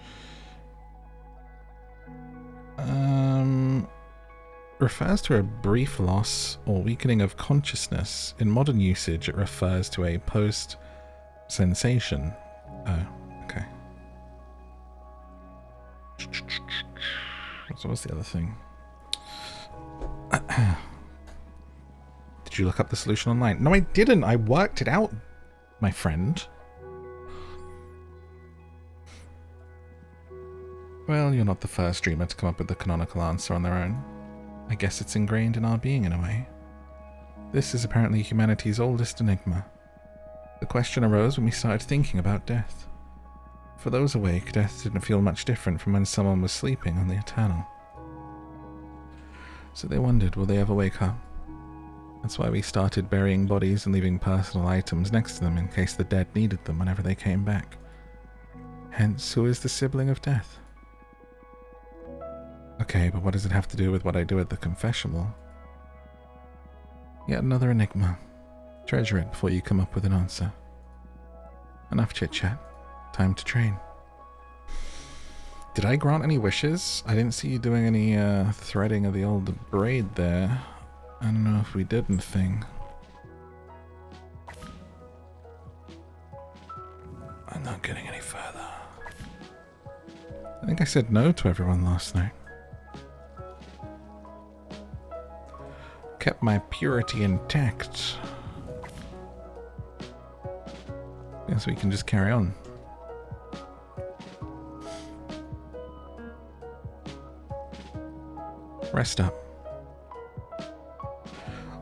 Refers to a brief loss or weakening of consciousness. In modern usage, it refers to a post-sensation. Oh, okay. So what's the other thing? Did you look up the solution online? No, I didn't. I worked it out, my friend. Well, you're not the first dreamer to come up with the canonical answer on their own. I guess it's ingrained in our being in a way. This is apparently humanity's oldest enigma. The question arose when we started thinking about death. For those awake, death didn't feel much different from when someone was sleeping on the eternal. So they wondered, will they ever wake up? That's why we started burying bodies and leaving personal items next to them in case the dead needed them whenever they came back. Hence, who is the sibling of death? Okay, but what does it have to do with what I do at the confessional? Yet another enigma. Treasure it before you come up with an answer. Enough chit-chat. Time to train. Did I grant any wishes? I didn't see you doing any threading of the old braid there. I don't know if we did anything. I'm not getting any further. I think I said no to everyone last night. Kept my purity intact. Guess we can just carry on. Rest up.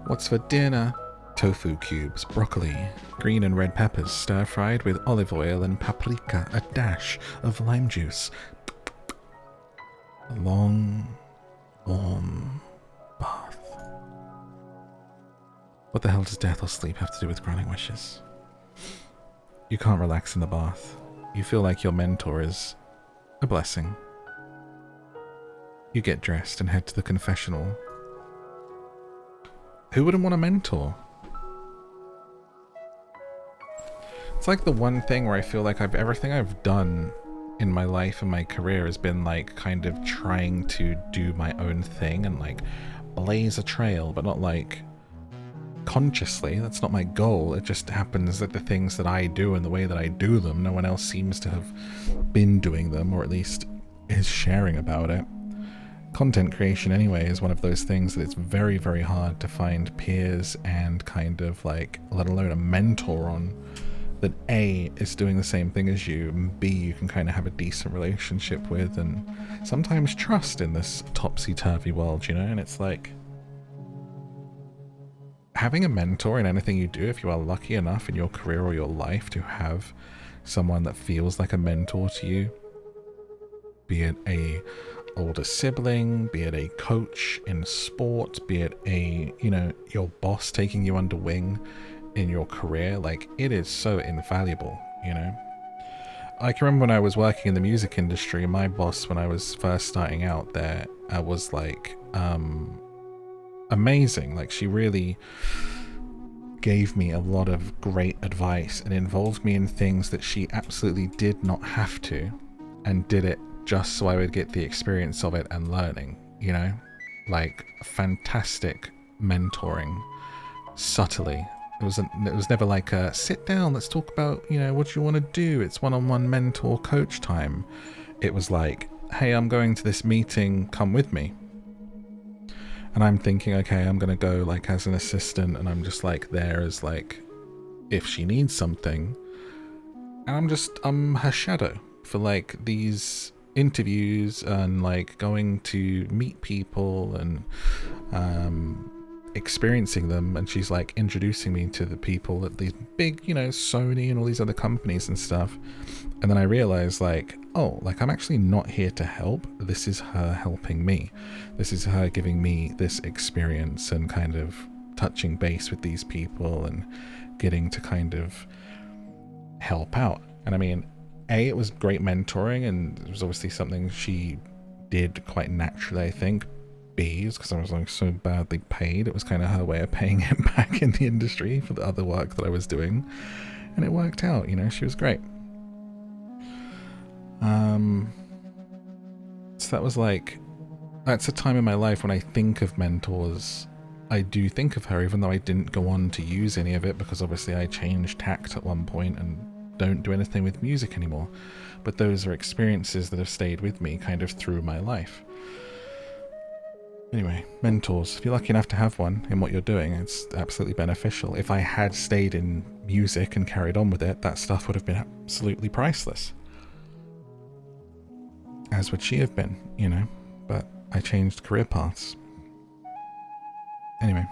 What's for dinner? Tofu cubes, broccoli, green and red peppers stir-fried with olive oil and paprika, a dash of lime juice. A long, warm bath. What the hell does death or sleep have to do with granting wishes? You can't relax in the bath. You feel like your mentor is a blessing. You get dressed and head to the confessional. Who wouldn't want a mentor? It's like the one thing where I feel like everything I've done in my life and my career has been like kind of trying to do my own thing and like blaze a trail, but not like consciously. That's not my goal. It just happens that the things that I do and the way that I do them, no one else seems to have been doing them, or at least is sharing about it. Content creation anyway is one of those things that it's very, very hard to find peers and kind of like, let alone a mentor on, that A, is doing the same thing as you, and B, you can kind of have a decent relationship with and sometimes trust in this topsy-turvy world, you know? And it's like, having a mentor in anything you do, if you are lucky enough in your career or your life to have someone that feels like a mentor to you, be it a older sibling, be it a coach in sport, be it a, you know, your boss taking you under wing in your career, like, it is so invaluable, you know. I can remember when I was working in the music industry, my boss, when I was first starting out there, was like amazing. Like, she really gave me a lot of great advice and involved me in things that she absolutely did not have to, and did it just so I would get the experience of it and learning, you know. Like, fantastic mentoring, subtly. It was never like a sit down, let's talk about, you know, what you want to do. It's one-on-one mentor coach time. It was like, hey, I'm going to this meeting, come with me. And I'm thinking, okay, I'm going to go like as an assistant, and I'm just like there as like, if she needs something. And I'm her shadow for like these interviews, and like going to meet people and experiencing them. And she's like introducing me to the people at these big, you know, Sony and all these other companies and stuff. And then I realized, like, oh, like, I'm actually not here to help. This is her helping me. This is her giving me this experience and kind of touching base with these people and getting to kind of help out. And I mean, A, it was great mentoring, and it was obviously something she did quite naturally, I think. B, because I was like so badly paid, it was kind of her way of paying it back in the industry for the other work that I was doing. And it worked out, you know, she was great. So that was like, that's a time in my life when I think of mentors, I do think of her, even though I didn't go on to use any of it, because obviously I changed tact at one point and don't do anything with music anymore. But those are experiences that have stayed with me kind of through my life. Anyway, mentors. If you're lucky enough to have one in what you're doing, it's absolutely beneficial. If I had stayed in music and carried on with it, that stuff would have been absolutely priceless. As would she have been, you know, but I changed career paths. Anyway.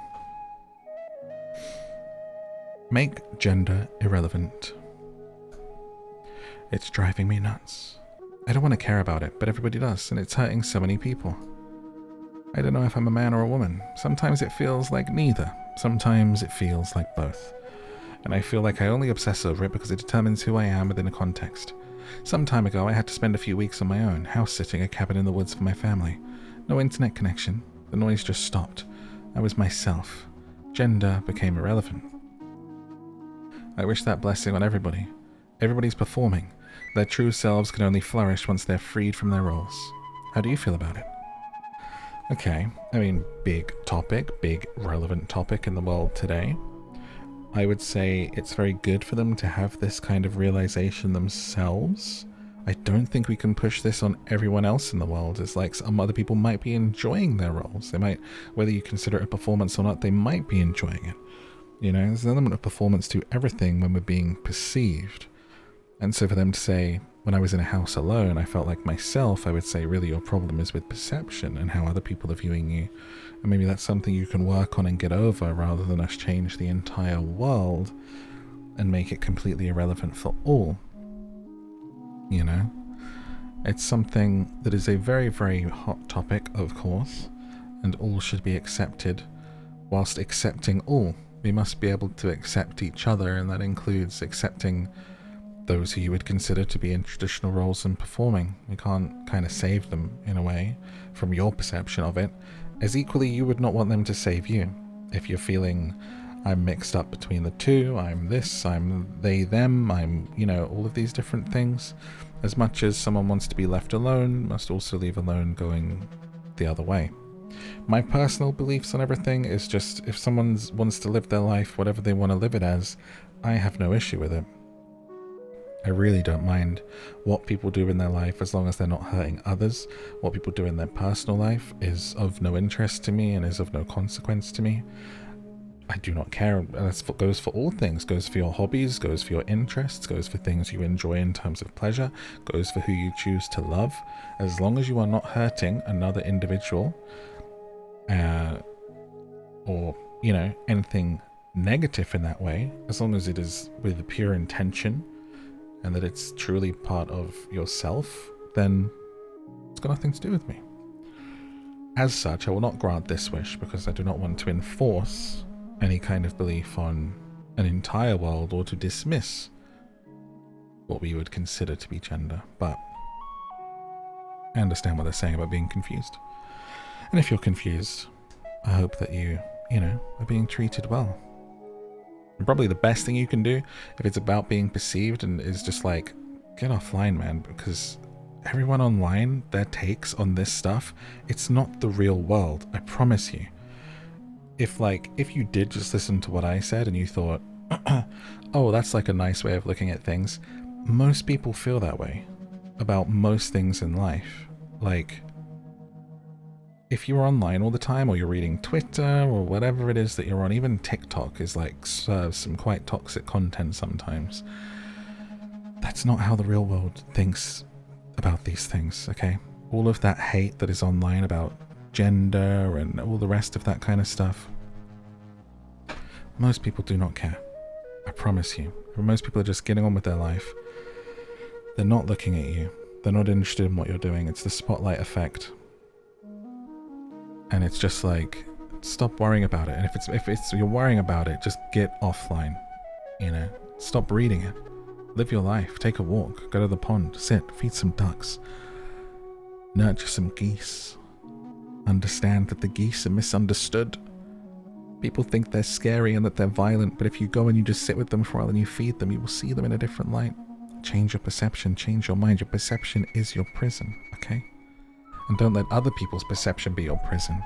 Make gender irrelevant. It's driving me nuts. I don't want to care about it, but everybody does, and it's hurting so many people. I don't know if I'm a man or a woman. Sometimes it feels like neither. Sometimes it feels like both. And I feel like I only obsess over it because it determines who I am within a context. Some time ago, I had to spend a few weeks on my own, house-sitting a cabin in the woods for my family. No internet connection. The noise just stopped. I was myself. Gender became irrelevant. I wish that blessing on everybody. Everybody's performing. Their true selves can only flourish once they're freed from their roles. How do you feel about it? Okay, I mean, big topic, big relevant topic in the world today. I would say it's very good for them to have this kind of realization themselves. I don't think we can push this on everyone else in the world. It's like some other people might be enjoying their roles. They might, whether you consider it a performance or not, they might be enjoying it. You know, there's an element of performance to everything when we're being perceived. And so for them to say, when I was in a house alone, I felt like myself, I would say, really your problem is with perception and how other people are viewing you. And maybe that's something you can work on and get over, rather than us change the entire world and make it completely irrelevant for all. You know? It's something that is a very, very hot topic, of course, and all should be accepted. Whilst accepting all, we must be able to accept each other, and that includes accepting those who you would consider to be in traditional roles and performing. You can't kind of save them, in a way, from your perception of it, as equally you would not want them to save you. If you're feeling, I'm mixed up between the two, I'm this, I'm they, them, I'm, you know, all of these different things. As much as someone wants to be left alone, must also leave alone going the other way. My personal beliefs on everything is just, if someone wants to live their life, whatever they want to live it as, I have no issue with it. I really don't mind what people do in their life as long as they're not hurting others. What people do in their personal life is of no interest to me and is of no consequence to me. I do not care. That goes for all things. Goes for your hobbies, goes for your interests, goes for things you enjoy in terms of pleasure, goes for who you choose to love. As long as you are not hurting another individual or you know, anything negative in that way, as long as it is with pure intention and that it's truly part of yourself, then it's got nothing to do with me. As such, I will not grant this wish because I do not want to enforce any kind of belief on an entire world or to dismiss what we would consider to be gender, but I understand what they're saying about being confused. And if you're confused, I hope that you know, are being treated well. And probably the best thing you can do if it's about being perceived and is just like, get offline, man, because everyone online, their takes on this stuff, it's not the real world, I promise you. If you did just listen to what I said and you thought, oh, that's like a nice way of looking at things, most people feel that way about most things in life. Like, if you're online all the time, or you're reading Twitter, or whatever it is that you're on, even TikTok is like serves some quite toxic content sometimes. That's not how the real world thinks about these things, okay? All of that hate that is online about gender and all the rest of that kind of stuff, most people do not care. I promise you. Most people are just getting on with their life. They're not looking at you. They're not interested in what you're doing. It's the spotlight effect. And it's just like, stop worrying about it. And if it's you're worrying about it, just get offline. You know, stop reading it. Live your life. Take a walk. Go to the pond. Sit. Feed some ducks. Nurture some geese. Understand that the geese are misunderstood. People think they're scary and that they're violent, but if you go and you just sit with them for a while and you feed them, you will see them in a different light. Change your perception. Change your mind. Your perception is your prison, okay? And don't let other people's perception be your prison.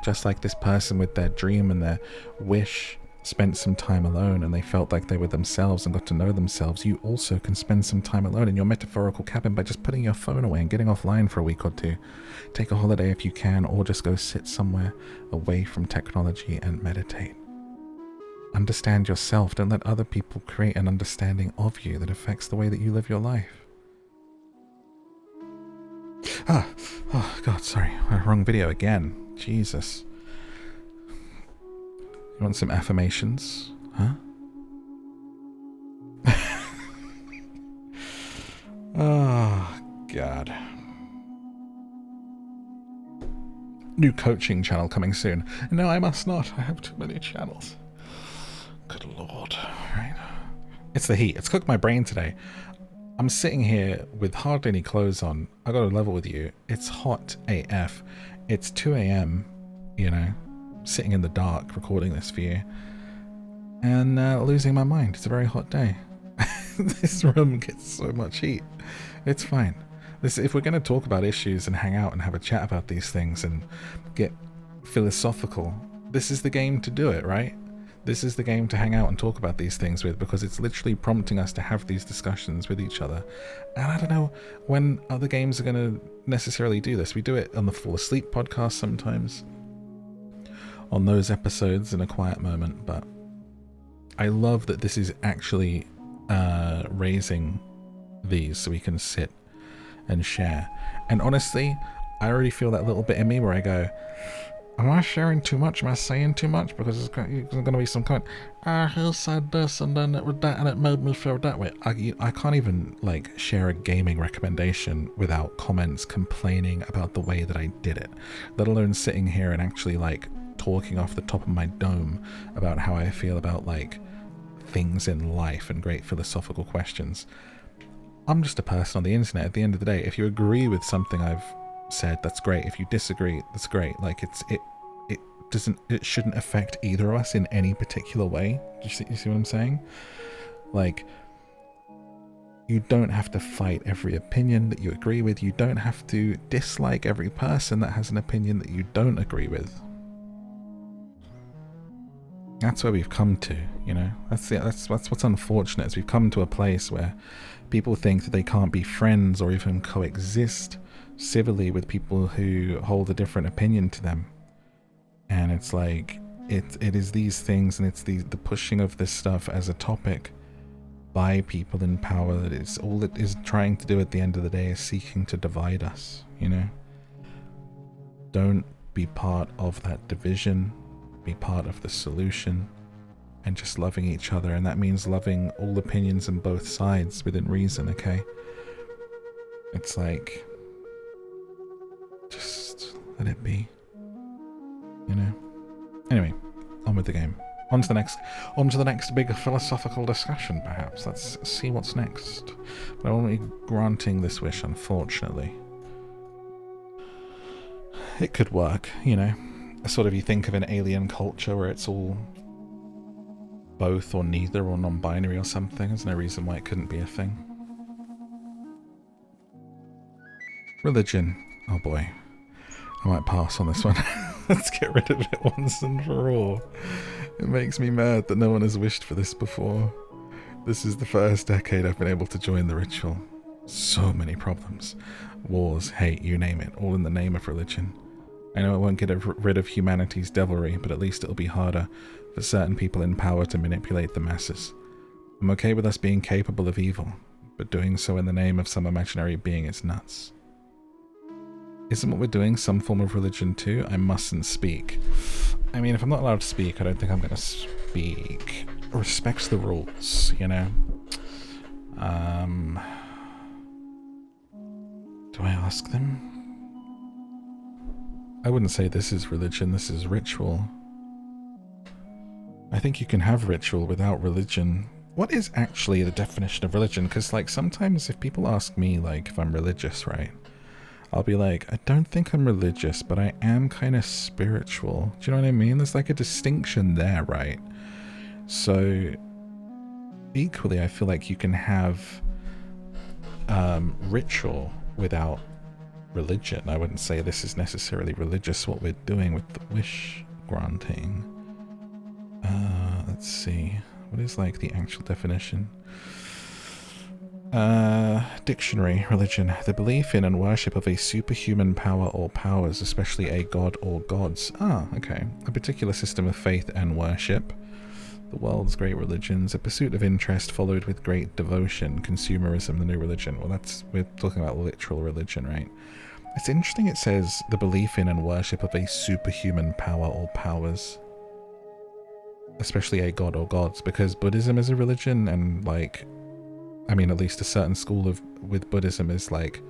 Just like this person with their dream and their wish spent some time alone and they felt like they were themselves and got to know themselves, you also can spend some time alone in your metaphorical cabin by just putting your phone away and getting offline for a week or two. Take a holiday if you can, or just go sit somewhere away from technology and meditate. Understand yourself. Don't let other people create an understanding of you that affects the way that you live your life. Oh God, sorry. Wrong video again. Jesus. You want some affirmations? Huh? Oh, God. New coaching channel coming soon. No, I must not. I have too many channels. Good Lord. Right. It's the heat. It's cooked my brain today. I'm sitting here with hardly any clothes on. I got to level with you. It's hot AF. It's 2 a.m., you know, sitting in the dark recording this for you. And losing my mind. It's a very hot day. This room gets so much heat. It's fine. If we're going to talk about issues and hang out and have a chat about these things and get philosophical, this is the game to do it, right? This is the game to hang out and talk about these things with, because it's literally prompting us to have these discussions with each other. And I don't know when other games are going to necessarily do this. We do it on the Fall Asleep podcast sometimes, on those episodes in a quiet moment, but I love that this is actually raising these so we can sit and share. And honestly, I already feel that little bit in me where I go, am I sharing too much? Am I saying too much? Because there's going to be some comment, he said this and then it was that and it made me feel that way. I can't even like share a gaming recommendation without comments complaining about the way that I did it, let alone sitting here and actually like talking off the top of my dome about how I feel about like things in life and great philosophical questions. I'm just a person on the internet at the end of the day. If you agree with something I've said, that's great. If you disagree, that's great. Like it shouldn't affect either of us in any particular way. You see what I'm saying? Like, you don't have to fight every opinion that you agree with. You don't have to dislike every person that has an opinion that you don't agree with. That's where we've come to, you know. That's what's unfortunate, is we've come to a place where people think that they can't be friends or even coexist civilly with people who hold a different opinion to them. And it's like it is these things, and it's the pushing of this stuff as a topic by people in power, that it's all it is trying to do at the end of the day is seeking to divide us, you know. Don't be part of that division. be part of the solution, and just loving each other. And that means loving all opinions on both sides within reason, okay? It's like, just let it be, you know? Anyway, on with the game. On to the next big philosophical discussion, perhaps. Let's see what's next. But I won't be granting this wish, unfortunately. It could work, you know. Sort of, you think of an alien culture where it's all both or neither or non-binary or something. There's no reason why it couldn't be a thing. Religion. Oh boy. I might pass on this one. Let's get rid of it once and for all. It makes me mad that no one has wished for this before. This is the first decade I've been able to join the ritual. So many problems. Wars, hate, you name it, all in the name of religion. I know it won't get rid of humanity's devilry, but at least it'll be harder for certain people in power to manipulate the masses. I'm okay with us being capable of evil, but doing so in the name of some imaginary being is nuts. Isn't what we're doing some form of religion too? I mustn't speak. I mean, if I'm not allowed to speak, I don't think I'm going to speak. Respect the rules, you know? Do I ask them? I wouldn't say this is religion, this is ritual. I think you can have ritual without religion. What is actually the definition of religion? Because, like, sometimes if people ask me, like, if I'm religious, right? I'll be like, I don't think I'm religious, but I am kind of spiritual. Do you know what I mean? There's like a distinction there, right? So, equally, I feel like you can have ritual without religion. I wouldn't say this is necessarily religious, what we're doing with the wish granting. Let's see. What is like the actual definition? Dictionary, religion, the belief in and worship of a superhuman power or powers, especially a god or gods. Ah, okay. A particular system of faith and worship. The world's great religions, a pursuit of interest followed with great devotion, consumerism, the new religion. Well, we're talking about literal religion, right? It's interesting it says the belief in and worship of a superhuman power or powers, especially a god or gods, because Buddhism is a religion, and like, I mean, at least a certain school with Buddhism is like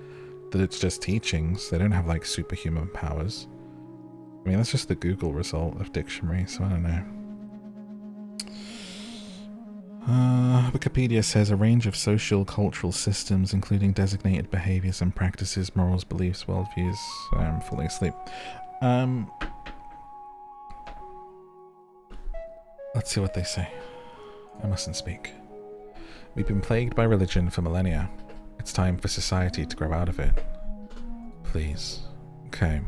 that it's just teachings. They don't have like superhuman powers. I mean, that's just the Google result of dictionary, so I don't know. Wikipedia says a range of social cultural systems, including designated behaviors and practices, morals, beliefs, worldviews. I'm falling asleep. Let's see what they say. I mustn't speak. We've been plagued by religion for millennia. It's time for society to grow out of it. Please. Okay.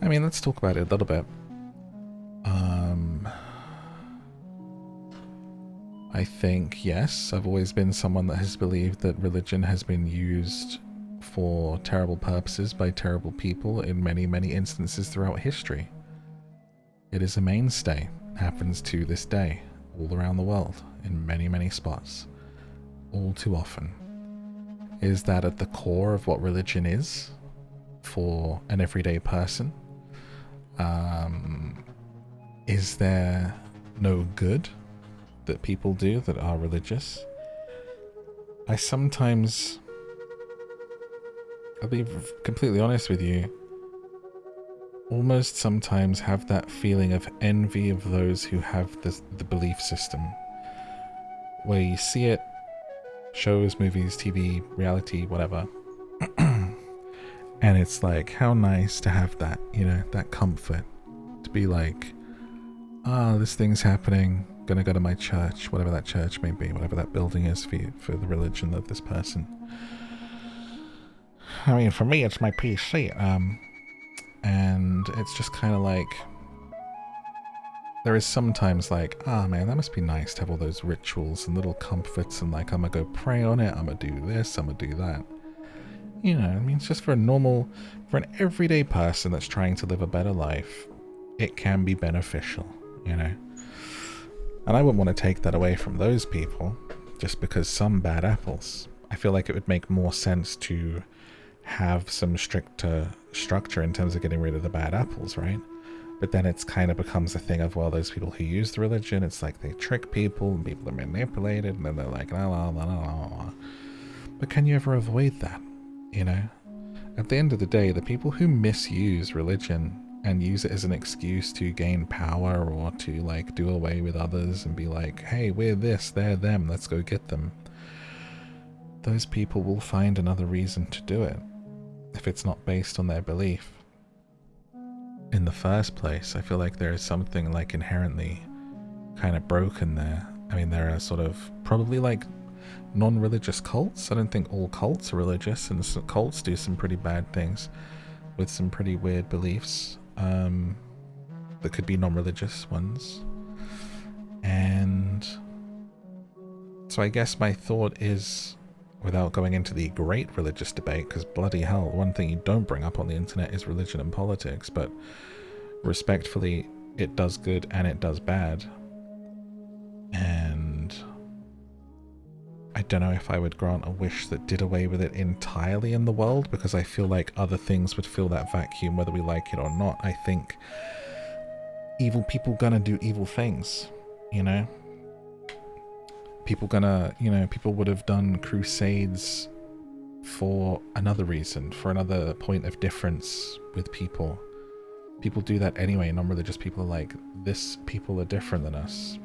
I mean, let's talk about it a little bit. I think, yes, I've always been someone that has believed that religion has been used for terrible purposes by terrible people in many, many instances throughout history. It is a mainstay. Happens to this day, all around the world, in many, many spots. All too often. Is that at the core of what religion is for an everyday person? Is there no good that people do that are religious? I sometimes, I'll be completely honest with you, almost sometimes have that feeling of envy of those who have the belief system, where you see it, shows, movies, TV, reality, whatever, and it's like, how nice to have that, you know, that comfort, to be like, this thing's happening, gonna go to my church, whatever that church may be, whatever that building is for you, for the religion of this person. I mean, for me, it's my PC, and it's just kind of like, there is sometimes like, man, that must be nice to have all those rituals and little comforts, and like, I'm gonna go pray on it, I'm gonna do this, I'm gonna do that. You know, I mean, it's just for an everyday person that's trying to live a better life, it can be beneficial, you know? And I wouldn't want to take that away from those people, just because some bad apples. I feel like it would make more sense to have some stricter structure in terms of getting rid of the bad apples, right? But then it's kind of becomes a thing of, well, those people who use the religion, it's like they trick people and people are manipulated, and then they're like, la la la la la. But can you ever avoid that? You know? At the end of the day, the people who misuse religion and use it as an excuse to gain power or to like do away with others and be like, hey, we're this, they're them, let's go get them. Those people will find another reason to do it if it's not based on their belief. In the first place, I feel like there is something like inherently kind of broken there. I mean, there are sort of probably like non-religious cults. I don't think all cults are religious, and some cults do some pretty bad things with some pretty weird beliefs that could be non-religious ones. And so I guess my thought is, without going into the great religious debate, because bloody hell, one thing you don't bring up on the internet is religion and politics, but respectfully, it does good and it does bad. And I don't know if I would grant a wish that did away with it entirely in the world, because I feel like other things would fill that vacuum whether we like it or not. I think evil people gonna do evil things, you know? People gonna, you know, people would have done crusades for another reason, for another point of difference with people. People do that anyway. Non-religious people are like, this people are different than us.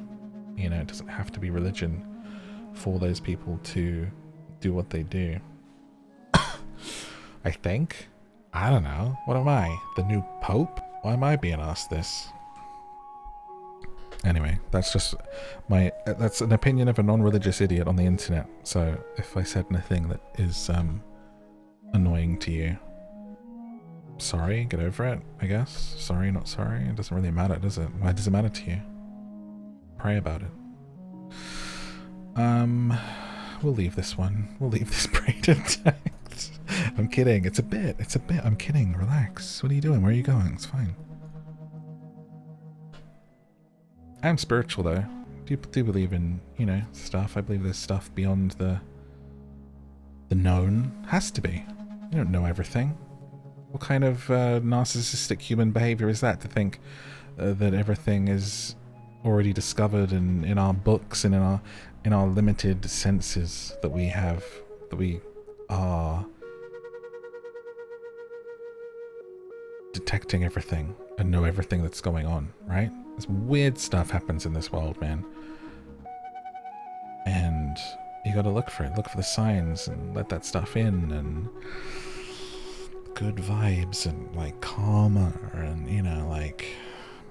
You know, it doesn't have to be religion for those people to do what they do. I think. I don't know. What am I? The new pope? Why am I being asked this? Anyway, that's just my, that's an opinion of a non-religious idiot on the internet. So if I said anything that is annoying to you, sorry, get over it, I guess. Sorry, not sorry. It doesn't really matter, does it? Why does it matter to you? Pray about it. We'll leave this one. We'll leave this braid intact. I'm kidding. It's a bit. It's a bit. I'm kidding. Relax. What are you doing? Where are you going? It's fine. I'm spiritual though. Do believe in, you know, stuff. I believe there's stuff beyond the known. Has to be. You don't know everything. What kind of narcissistic human behavior is that, to think that everything is already discovered in our books and in our limited senses that we have, that we are detecting everything and know everything that's going on, right? This weird stuff happens in this world, man. And you gotta look for it. Look for the signs and let that stuff in, and good vibes and like karma and, you know, like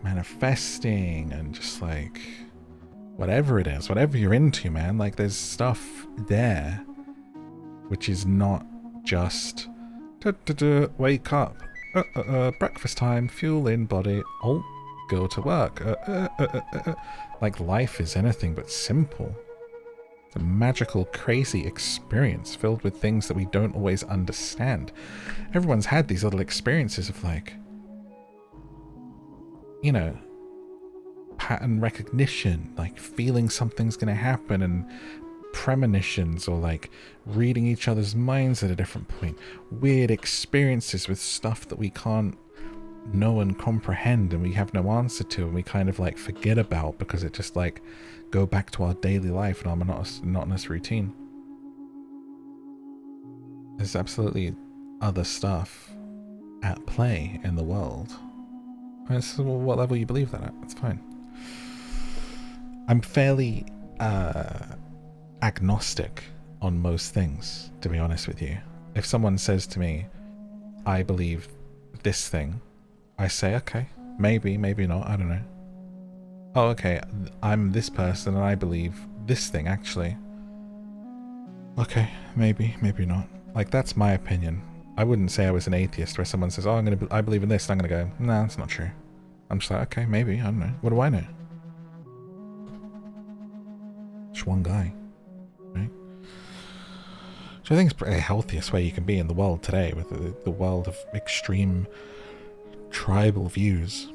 manifesting and just like whatever it is, whatever you're into, man. Like there's stuff there which is not just wake up, breakfast time, fuel in body, oh, go to work. Like life is anything but simple. It's a magical, crazy experience filled with things that we don't always understand. Everyone's had these little experiences of like, you know, pattern recognition, like feeling something's gonna happen, and premonitions, or like reading each other's minds at a different point. Weird experiences with stuff that we can't know and comprehend, and we have no answer to, and we kind of like forget about because it just like go back to our daily life and our monotonous routine. There's absolutely other stuff at play in the world. And it's what level you believe that at, it's fine. I'm fairly agnostic on most things, to be honest with you. If someone says to me, I believe this thing, I say, okay, maybe, maybe not, I don't know. Oh, okay, I'm this person and I believe this thing, actually. Okay, maybe, maybe not. Like, that's my opinion. I wouldn't say I was an atheist where someone says, oh, I believe in this, and I'm gonna go, no, that's not true. I'm just like, okay, maybe, I don't know. What do I know? Just one guy, right? So I think it's probably the healthiest way you can be in the world today, with the world of extreme tribal views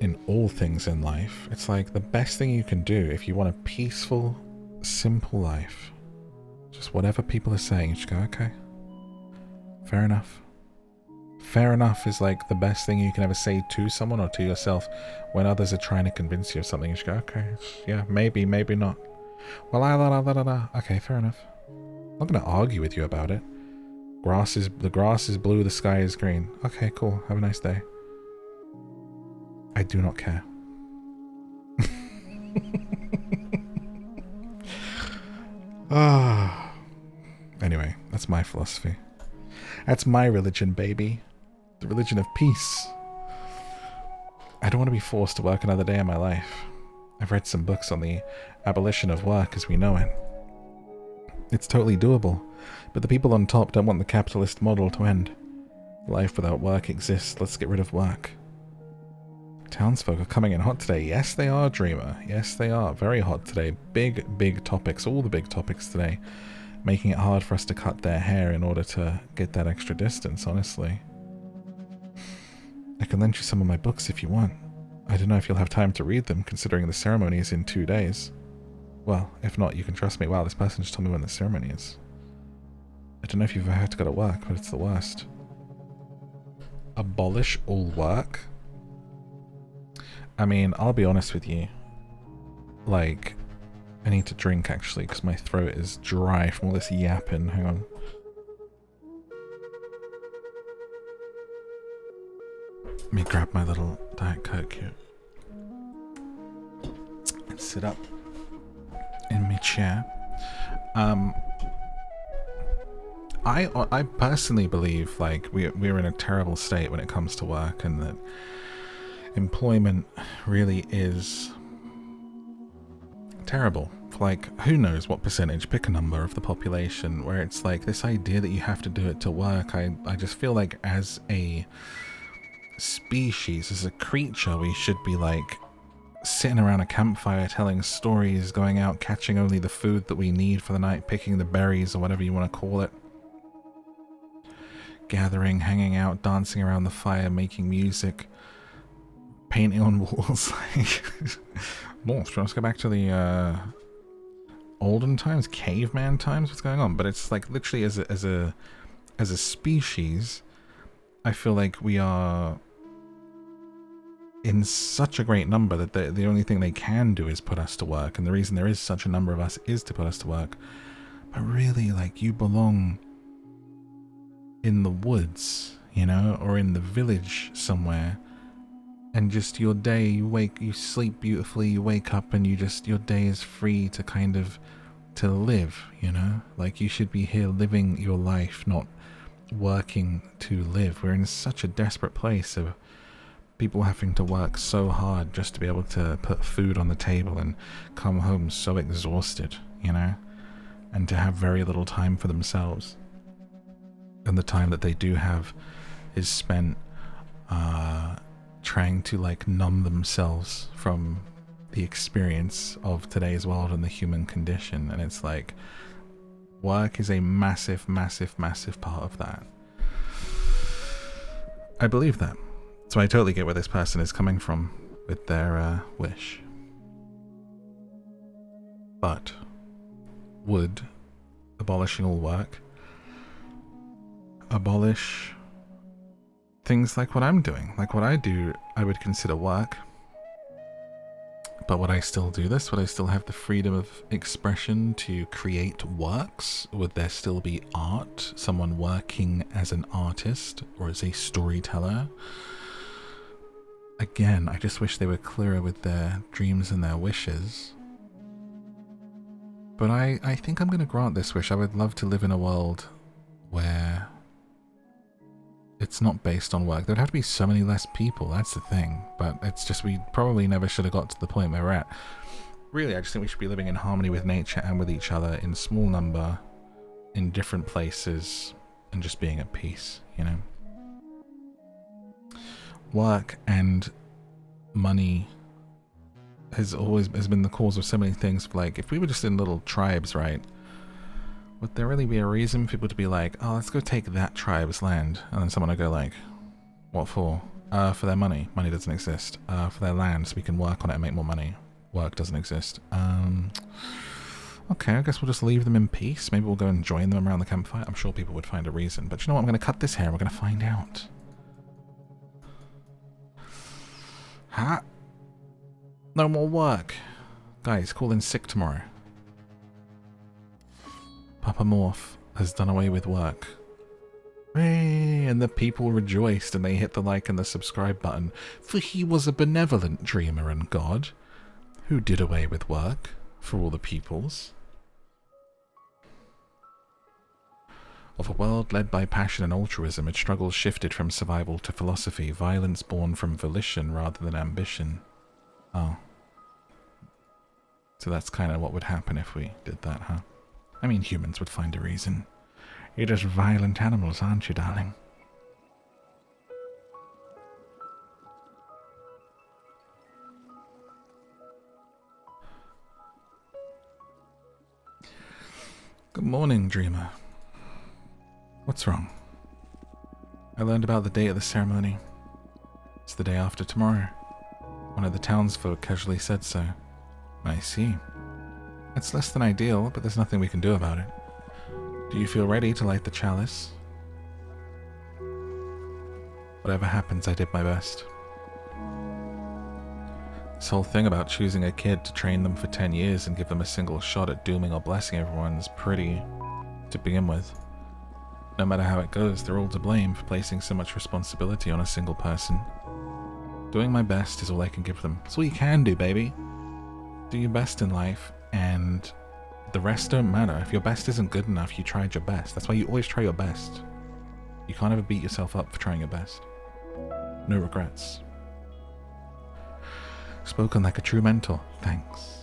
in all things in life. It's like the best thing you can do if you want a peaceful, simple life. Just whatever people are saying, you just go, okay, fair enough. fair enough is like the best thing you can ever say to someone or to yourself when others are trying to convince you of something. You just go, okay, yeah, maybe, maybe not. Well, okay, fair enough. I'm not going to argue with you about it. The grass is blue, the sky is green. Okay, cool. Have a nice day. I do not care. Anyway, that's my philosophy. That's my religion, baby. The religion of peace. I don't want to be forced to work another day in my life. I've read some books on the abolition of work as we know it. It's totally doable, but the people on top don't want the capitalist model to end. Life without work exists. Let's get rid of work. Townsfolk are coming in hot today. Yes, they are, Dreamer. Yes, they are. Very hot today. Big topics. All the big topics today. Making it hard for us to cut their hair in order to get that extra distance, honestly. I can lend you some of my books if you want. I don't know if you'll have time to read them, considering the ceremony is in 2 days. Well, if not, you can trust me. Wow, this person just told me when the ceremony is. I don't know if you've ever had to go to work, but it's the worst. Abolish all work? I mean, I'll be honest with you. Like, I need to drink, actually, because my throat is dry from all this yapping. Hang on. Let me grab my little Diet Coke here. And sit up in my chair. I personally believe, like, we're in a terrible state when it comes to work, and that employment really is terrible. Like, who knows what percentage, pick a number of the population, where it's like this idea that you have to do it to work. I just feel like as a species, as a creature, we should be like sitting around a campfire telling stories, going out catching only the food that we need for the night, picking the berries or whatever you want to call it, gathering, hanging out, dancing around the fire, making music, painting on walls. Like, Morph, let's go back to the olden times, caveman times. What's going on? But it's like literally as a species, I feel like we are in such a great number that the only thing they can do is put us to work, and the reason there is such a number of us is to put us to work. But really, like, you belong in the woods, you know, or in the village somewhere, and just your day, you sleep beautifully, you wake up, and your day is free to kind of to live, you know? Like, you should be here living your life, not working to live. We're in such a desperate place of people having to work so hard just to be able to put food on the table and come home so exhausted, you know, and to have very little time for themselves. And the time that they do have is spent trying to, like, numb themselves from the experience of today's world and the human condition. And it's like, work is a massive part of that. I believe that. So I totally get where this person is coming from with their wish. But would abolishing all work abolish things like what I'm doing? Like, what I do, I would consider work. But would I still do this? Would I still have the freedom of expression to create works? Would there still be art? Someone working as an artist or as a storyteller? Again, I just wish they were clearer with their dreams and their wishes. But I think I'm going to grant this wish. I would love to live in a world where it's not based on work. There'd have to be so many less people, that's the thing. But it's just, we probably never should have got to the point where we're at. Really, I just think we should be living in harmony with nature and with each other in small number, in different places, and just being at peace, you know? Work and money has been the cause of so many things. Like, if we were just in little tribes, right, would there really be a reason for people to be like, oh, let's go take that tribe's land? And then someone would go like, what for? For their money. Money doesn't exist. For their land, so we can work on it and make more money. Work doesn't exist. Okay, I guess we'll just leave them in peace. Maybe we'll go and join them around the campfire. I'm sure people would find a reason. But you know what? I'm going to cut this hair and we're going to find out. that. No more work. Guys, call in sick tomorrow. Papa Morph has done away with work. Hey, and the people rejoiced and they hit the like and the subscribe button, for he was a benevolent dreamer and god, who did away with work for all the peoples. Of a world led by passion and altruism, its struggles shifted from survival to philosophy, violence born from volition rather than ambition. Oh. So that's kind of what would happen if we did that, huh? I mean, humans would find a reason. You're just violent animals, aren't you, darling? Good morning, dreamer. What's wrong? I learned about the date of the ceremony. It's the day after tomorrow. One of the townsfolk casually said so. I see. It's less than ideal, but there's nothing we can do about it. Do you feel ready to light the chalice? Whatever happens, I did my best. This whole thing about choosing a kid to train them for 10 years and give them a single shot at dooming or blessing everyone is pretty to begin with. No matter how it goes, they're all to blame for placing so much responsibility on a single person. Doing my best is all I can give them. It's all you can do, baby. Do your best in life, and the rest don't matter. If your best isn't good enough, you tried your best. That's why you always try your best. You can't ever beat yourself up for trying your best. No regrets. Spoken like a true mentor. Thanks.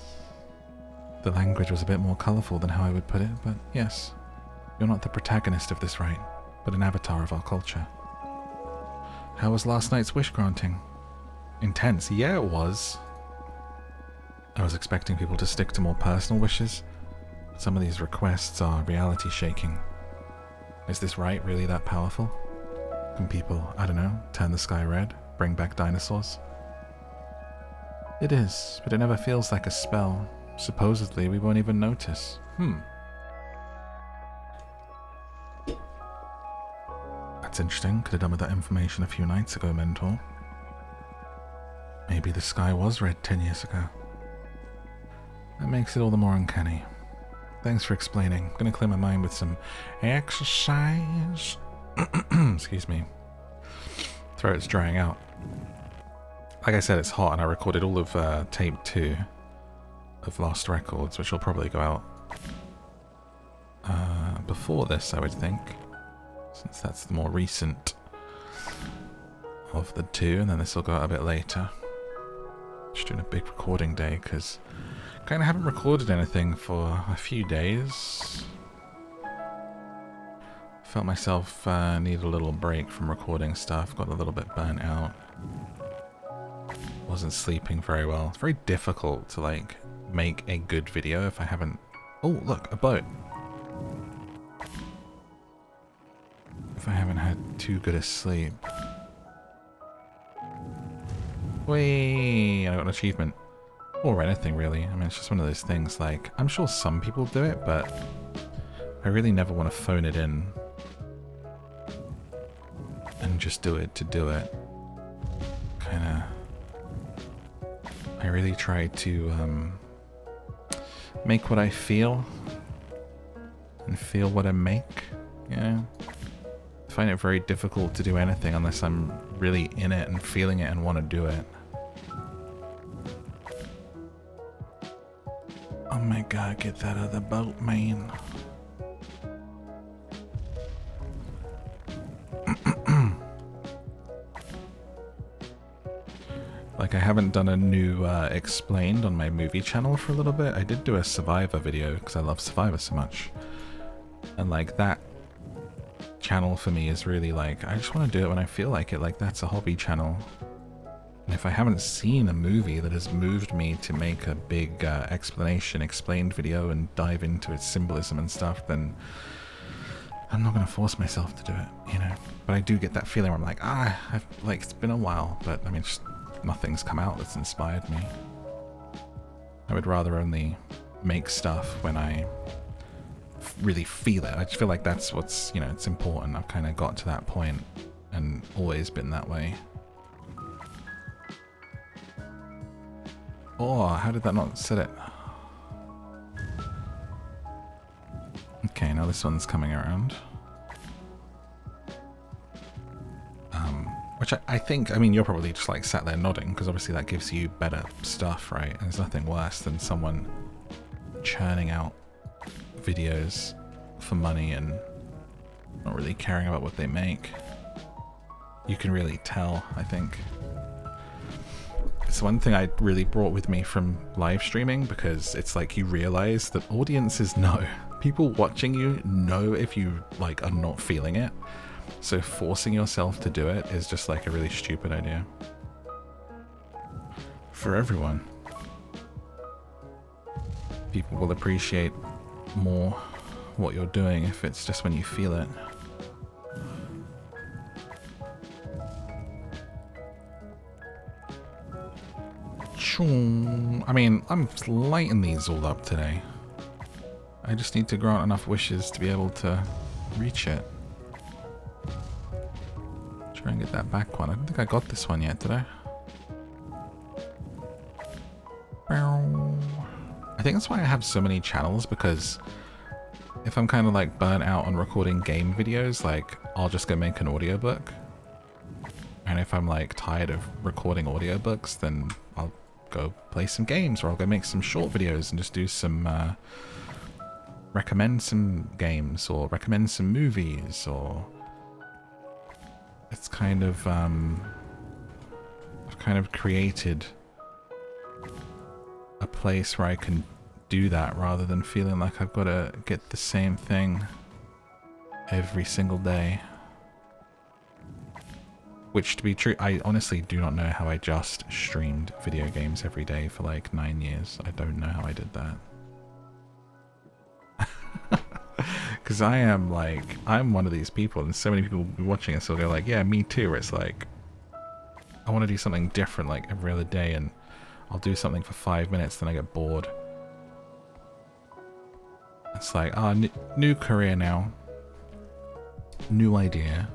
The language was a bit more colourful than how I would put it, but yes, you're not the protagonist of this rite, but an avatar of our culture. How was last night's wish granting? Intense. Yeah, it was. I was expecting people to stick to more personal wishes. Some of these requests are reality shaking. Is this rite really that powerful? Can people, I don't know, turn the sky red? Bring back dinosaurs? It is, but it never feels like a spell. Supposedly, we won't even notice. That's interesting. Could have done with that information a few nights ago, Mentor. Maybe the sky was red 10 years ago. That makes it all the more uncanny. Thanks for explaining. I'm gonna clear my mind with some exercise. Excuse me. Throat's drying out. Like I said, it's hot, and I recorded all of tape 2 of Lost Records, which will probably go out before this, I would think, since that's the more recent of the two, and then this will go out a bit later. Just doing a big recording day, because I kind of haven't recorded anything for a few days. Felt myself need a little break from recording stuff, got a little bit burnt out. Wasn't sleeping very well. It's very difficult to like make a good video if I haven't... Oh, look, a boat. If I haven't had too good a sleep. Whee! I got an achievement. Or anything, really. I mean, it's just one of those things, like, I'm sure some people do it, but I really never want to phone it in and just do it to do it. Kinda... I really try to make what I feel and feel what I make, you know? I find it very difficult to do anything unless I'm really in it and feeling it and want to do it. Oh my god, get that other boat, man. Like, I haven't done a new Explained on my movie channel for a little bit. I did do a Survivor video because I love Survivor so much. And like, that channel for me is really like, I just want to do it when I feel like it. Like, that's a hobby channel. And if I haven't seen a movie that has moved me to make a big explained video and dive into its symbolism and stuff, then I'm not going to force myself to do it, you know? But I do get that feeling where I'm like, it's been a while, but I mean, just nothing's come out that's inspired me. I would rather only make stuff when I really feel it. I just feel like that's what's, you know, it's important. I've kind of got to that point and always been that way. Oh, how did that not set it? Okay, now this one's coming around. Which I think, I mean, you're probably just like sat there nodding, because obviously that gives you better stuff, right? And there's nothing worse than someone churning out videos for money and not really caring about what they make. You can really tell, I think. It's one thing I really brought with me from live streaming, because it's like you realize that audiences know. People watching you know if you like are not feeling it. So forcing yourself to do it is just like a really stupid idea. For everyone. People will appreciate more what you're doing if it's just when you feel it. I mean, I'm lighting these all up today. I just need to grant enough wishes to be able to reach it. Try and get that back one. I don't think I got this one yet, did I? I think that's why I have so many channels, because if I'm kind of like burnt out on recording game videos, like I'll just go make an audiobook. And if I'm like tired of recording audiobooks, then I'll go play some games, or I'll go make some short videos and just do some recommend some games or recommend some movies, or it's kind of I've kind of created a place where I can do that rather than feeling like I've got to get the same thing every single day. Which, to be true, I honestly do not know how I just streamed video games every day for like 9 years. I don't know how I did that. Because I am like, I'm one of these people, and so many people will be watching us, so they're like, yeah, me too. Where it's like, I want to do something different like every other day, and I'll do something for 5 minutes, then I get bored. It's like, new career now. New idea.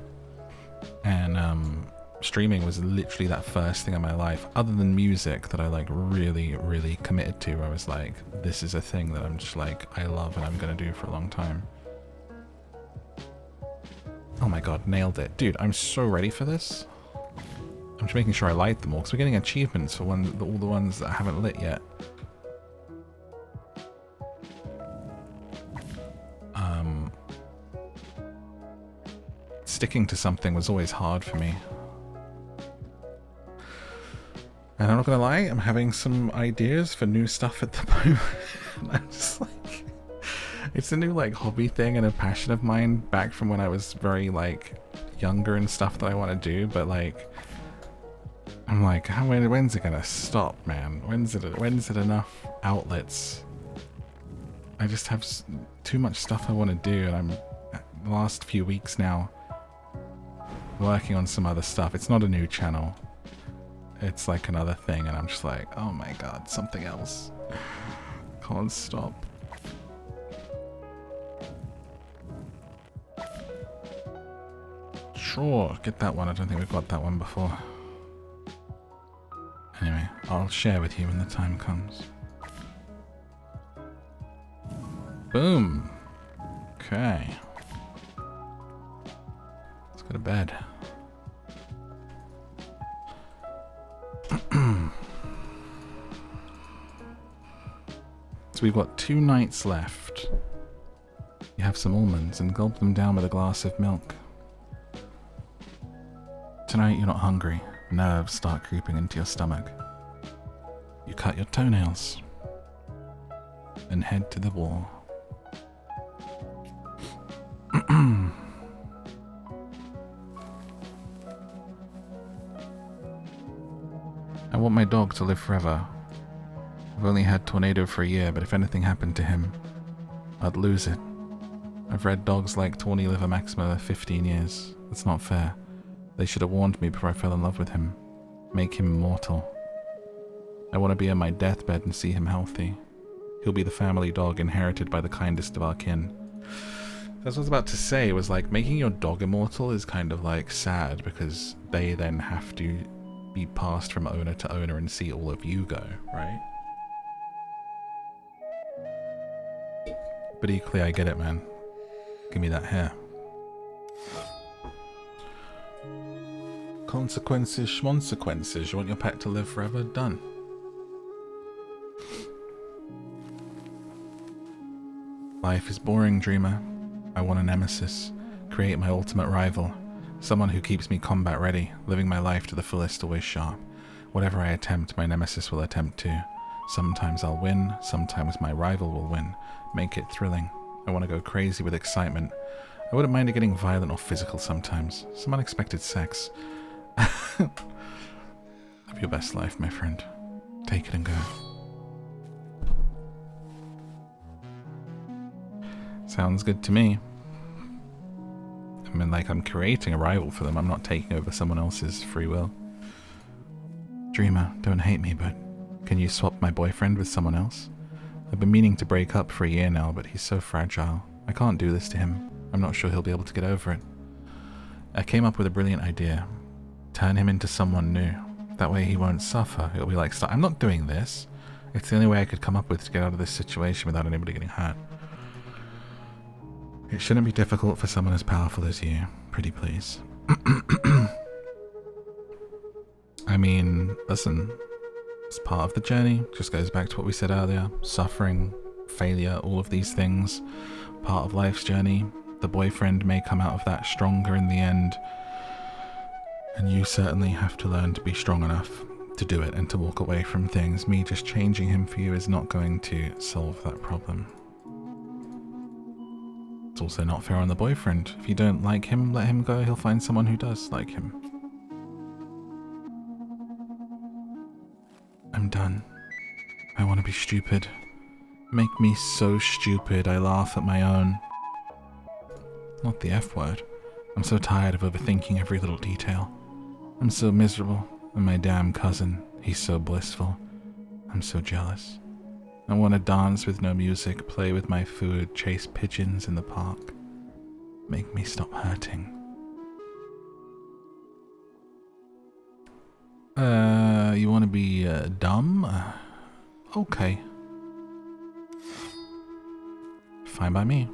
And streaming was literally that first thing in my life, other than music, that I like really, really committed to. I was like, this is a thing that I'm just like, I love and I'm gonna do for a long time. Oh my god, nailed it. Dude, I'm so ready for this. I'm just making sure I light them all, because we're getting achievements for all the ones that I haven't lit yet. Sticking to something was always hard for me. And I'm not gonna lie, I'm having some ideas for new stuff at the moment. I'm just like, it's a new like hobby thing and a passion of mine back from when I was very like younger and stuff that I want to do, but like I'm like, when's it gonna stop, man? When's it enough outlets? I just have too much stuff I want to do, and I'm the last few weeks now working on some other stuff. It's not a new channel. It's like another thing, and I'm just like, oh my god, something else. Can't stop. Sure, get that one. I don't think we've got that one before. Anyway, I'll share with you when the time comes. Boom. Okay. Let's go to bed. So we've got 2 nights left. You have some almonds and gulp them down with a glass of milk. Tonight you're not hungry. Nerves start creeping into your stomach. You cut your toenails and head to the wall. I want my dog to live forever. I've only had Tornado for a year, but if anything happened to him, I'd lose it. I've read dogs like Tawny live a maximum of 15 years. That's not fair. They should have warned me before I fell in love with him. Make him immortal. I want to be on my deathbed and see him healthy. He'll be the family dog inherited by the kindest of our kin. That's what I was about to say, was like, making your dog immortal is kind of like sad, because they then have to be passed from owner to owner and see all of you go, right? But equally, I get it, man. Give me that hair. Consequences, schmonsequences. You want your pet to live forever? Done. Life is boring, dreamer. I want a nemesis. Create my ultimate rival. Someone who keeps me combat ready, living my life to the fullest, always sharp. Whatever I attempt, my nemesis will attempt too. Sometimes I'll win, sometimes my rival will win. Make it thrilling. I want to go crazy with excitement. I wouldn't mind it getting violent or physical sometimes. Some unexpected sex. Have your best life, my friend. Take it and go. Sounds good to me. I mean, like, I'm creating a rival for them. I'm not taking over someone else's free will. Dreamer, don't hate me, but can you swap my boyfriend with someone else? I've been meaning to break up for a year now, but he's so fragile. I can't do this to him. I'm not sure he'll be able to get over it. I came up with a brilliant idea. Turn him into someone new. That way he won't suffer. It'll be like, I'm not doing this. It's the only way I could come up with to get out of this situation without anybody getting hurt. It shouldn't be difficult for someone as powerful as you. Pretty please. I mean, listen. It's part of the journey. Just goes back to what we said earlier. Suffering, failure, all of these things. Part of life's journey. The boyfriend may come out of that stronger in the end. And you certainly have to learn to be strong enough to do it and to walk away from things. Me just changing him for you is not going to solve that problem. It's also not fair on the boyfriend. If you don't like him, let him go. He'll find someone who does like him. I'm done. I want to be stupid. Make me so stupid I laugh at my own. Not the F word. I'm so tired of overthinking every little detail. I'm so miserable, and my damn cousin, he's so blissful. I'm so jealous. I want to dance with no music, play with my food, chase pigeons in the park. Make me stop hurting. You want to be dumb? Okay. Fine by me.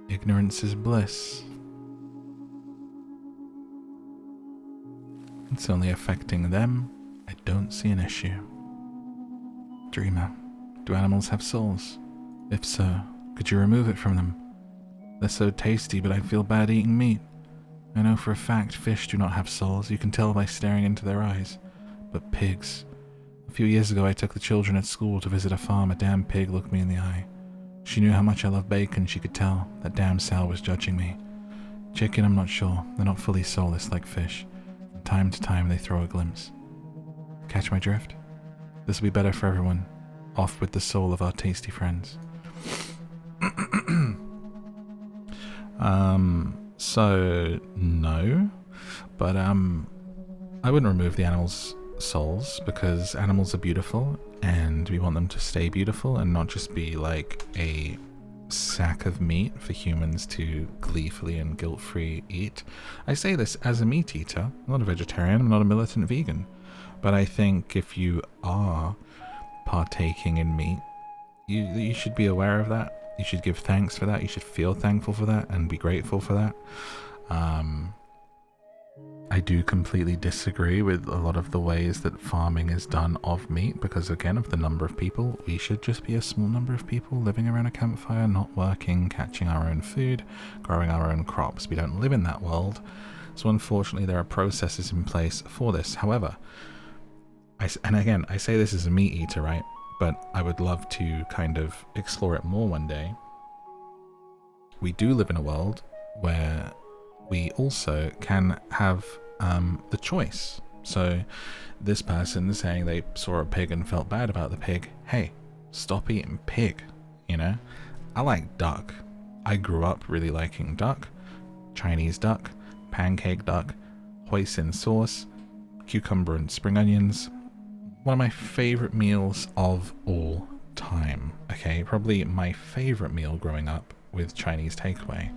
Ignorance is bliss. It's only affecting them. I don't see an issue. Dreamer, do animals have souls? If so, could you remove it from them? They're so tasty, but I feel bad eating meat. I know for a fact fish do not have souls. You can tell by staring into their eyes. But pigs. A few years ago I took the children at school to visit a farm. A damn pig looked me in the eye. She knew how much I love bacon. She could tell. That damn sow was judging me. Chicken, I'm not sure. They're not fully soulless like fish. From time to time they throw a glimpse. Catch my drift? This will be better for everyone. Off with the soul of our tasty friends. So no, but I wouldn't remove the animals' souls because animals are beautiful and we want them to stay beautiful and not just be like a sack of meat for humans to gleefully and guilt-free eat. I say this as a meat eater. I'm not a vegetarian, I'm not a militant vegan, but I think if you are partaking in meat, you should be aware of that. You should give thanks for that. You should feel thankful for that and be grateful for that. I do completely disagree with a lot of the ways that farming is done of meat because, again, of the number of people, we should just be a small number of people living around a campfire, not working, catching our own food, growing our own crops. We don't live in that world. So unfortunately, there are processes in place for this. However, and again, I say this as a meat eater, right? But I would love to kind of explore it more one day. We do live in a world where we also can have the choice. So this person is saying they saw a pig and felt bad about the pig. Hey, stop eating pig, you know? I like duck. I grew up really liking duck, Chinese duck, pancake duck, hoisin sauce, cucumber and spring onions. One of my favorite meals of all time. Okay, probably my favorite meal growing up with Chinese takeaway.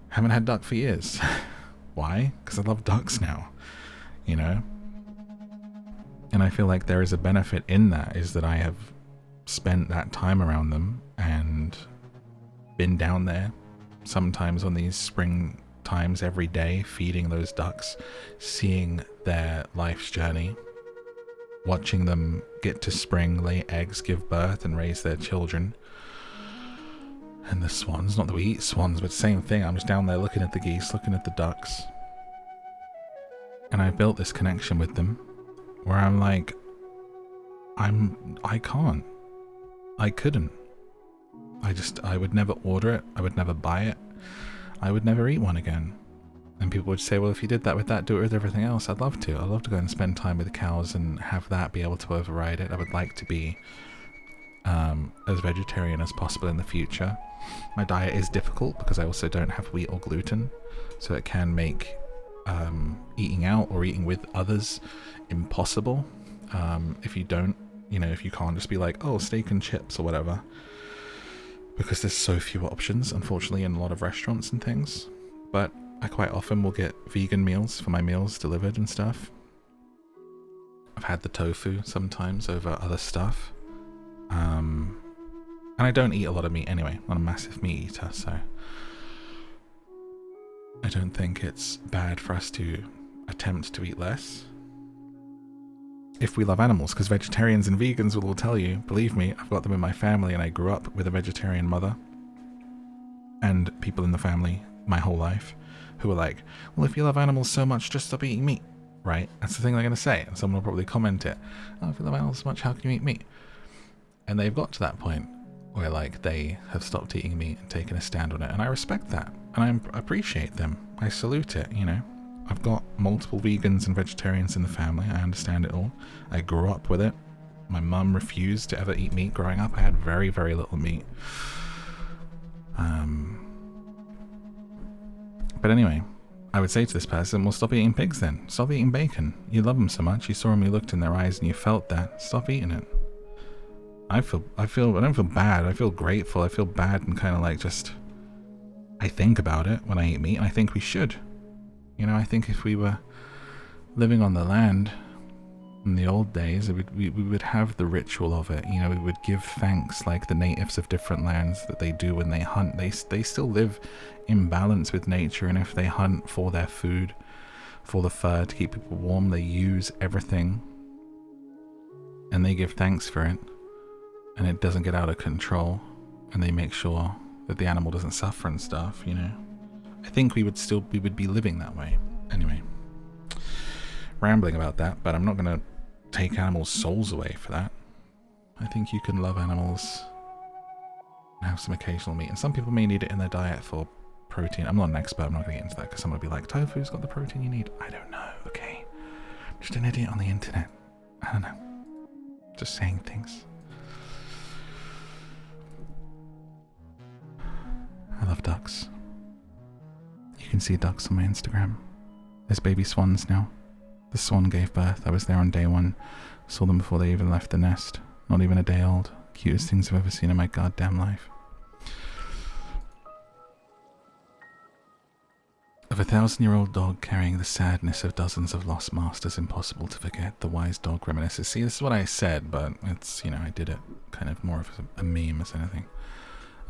Haven't had duck for years. Why? Because I love ducks now, you know? And I feel like there is a benefit in that, is that I have spent that time around them and been down there sometimes on these spring times every day, feeding those ducks, seeing their life's journey, watching them get to spring, lay eggs, give birth, and raise their children. And the swans, not that we eat swans, but same thing. I'm just down there looking at the geese, looking at the ducks. And I built this connection with them where I'm like, I can't. I couldn't. I would never order it. I would never buy it. I would never eat one again. And people would say, well, if you did that with that, do it with everything else. I'd love to. I'd love to go and spend time with the cows and have that be able to override it. I would like to be as vegetarian as possible in the future. My diet is difficult because I also don't have wheat or gluten, so it can make eating out or eating with others impossible. If you don't, if you can't just be like, oh, steak and chips or whatever, because there's so few options, unfortunately, in a lot of restaurants and things. But I quite often will get vegan meals for my meals delivered and stuff. I've had the tofu sometimes over other stuff. And I don't eat a lot of meat anyway. I'm not a massive meat eater, so I don't think it's bad for us to attempt to eat less if we love animals, because vegetarians and vegans will all tell you, believe me, I've got them in my family, and I grew up with a vegetarian mother and people in the family my whole life who are like, well, if you love animals so much, just stop eating meat, right? That's the thing they're going to say, and someone will probably comment it, oh, if you love animals so much, how can you eat meat? And they've got to that point where like they have stopped eating meat and taken a stand on it, and I respect that, and I appreciate them. I salute it, I've got multiple vegans and vegetarians in the family. I understand it all. I grew up with it. My mum refused to ever eat meat growing up. I had very, very little meat. But anyway, I would say to this person, well, stop eating pigs then. Stop eating bacon. You love them so much. You saw them, you looked in their eyes and you felt that. Stop eating it. I don't feel bad. I feel grateful. I feel bad and kind of like just, I think about it when I eat meat, and I think we should. I think if we were living on the land in the old days, we would have the ritual of it. We would give thanks like the natives of different lands that they do when they hunt. They still live in balance with nature, and if they hunt for their food, for the fur to keep people warm, they use everything and they give thanks for it, and it doesn't get out of control, and they make sure that the animal doesn't suffer and stuff, I think we would be living that way. Anyway, rambling about that, but I'm not going to take animals' souls away for that. I think you can love animals and have some occasional meat, and some people may need it in their diet for protein. I'm not an expert, I'm not going to get into that, because someone will be like, tofu's got the protein you need. I don't know, okay? I'm just an idiot on the internet. I don't know. Just saying things. I love ducks. You can see ducks on my Instagram. There's baby swans now. The swan gave birth. I was there on day one. Saw them before they even left the nest. Not even a day old. Cutest things I've ever seen in my goddamn life. Of a 1,000-year-old dog carrying the sadness of dozens of lost masters impossible to forget, the wise dog reminisces. See, this is what I said, but it's, I did it kind of more of a meme as anything.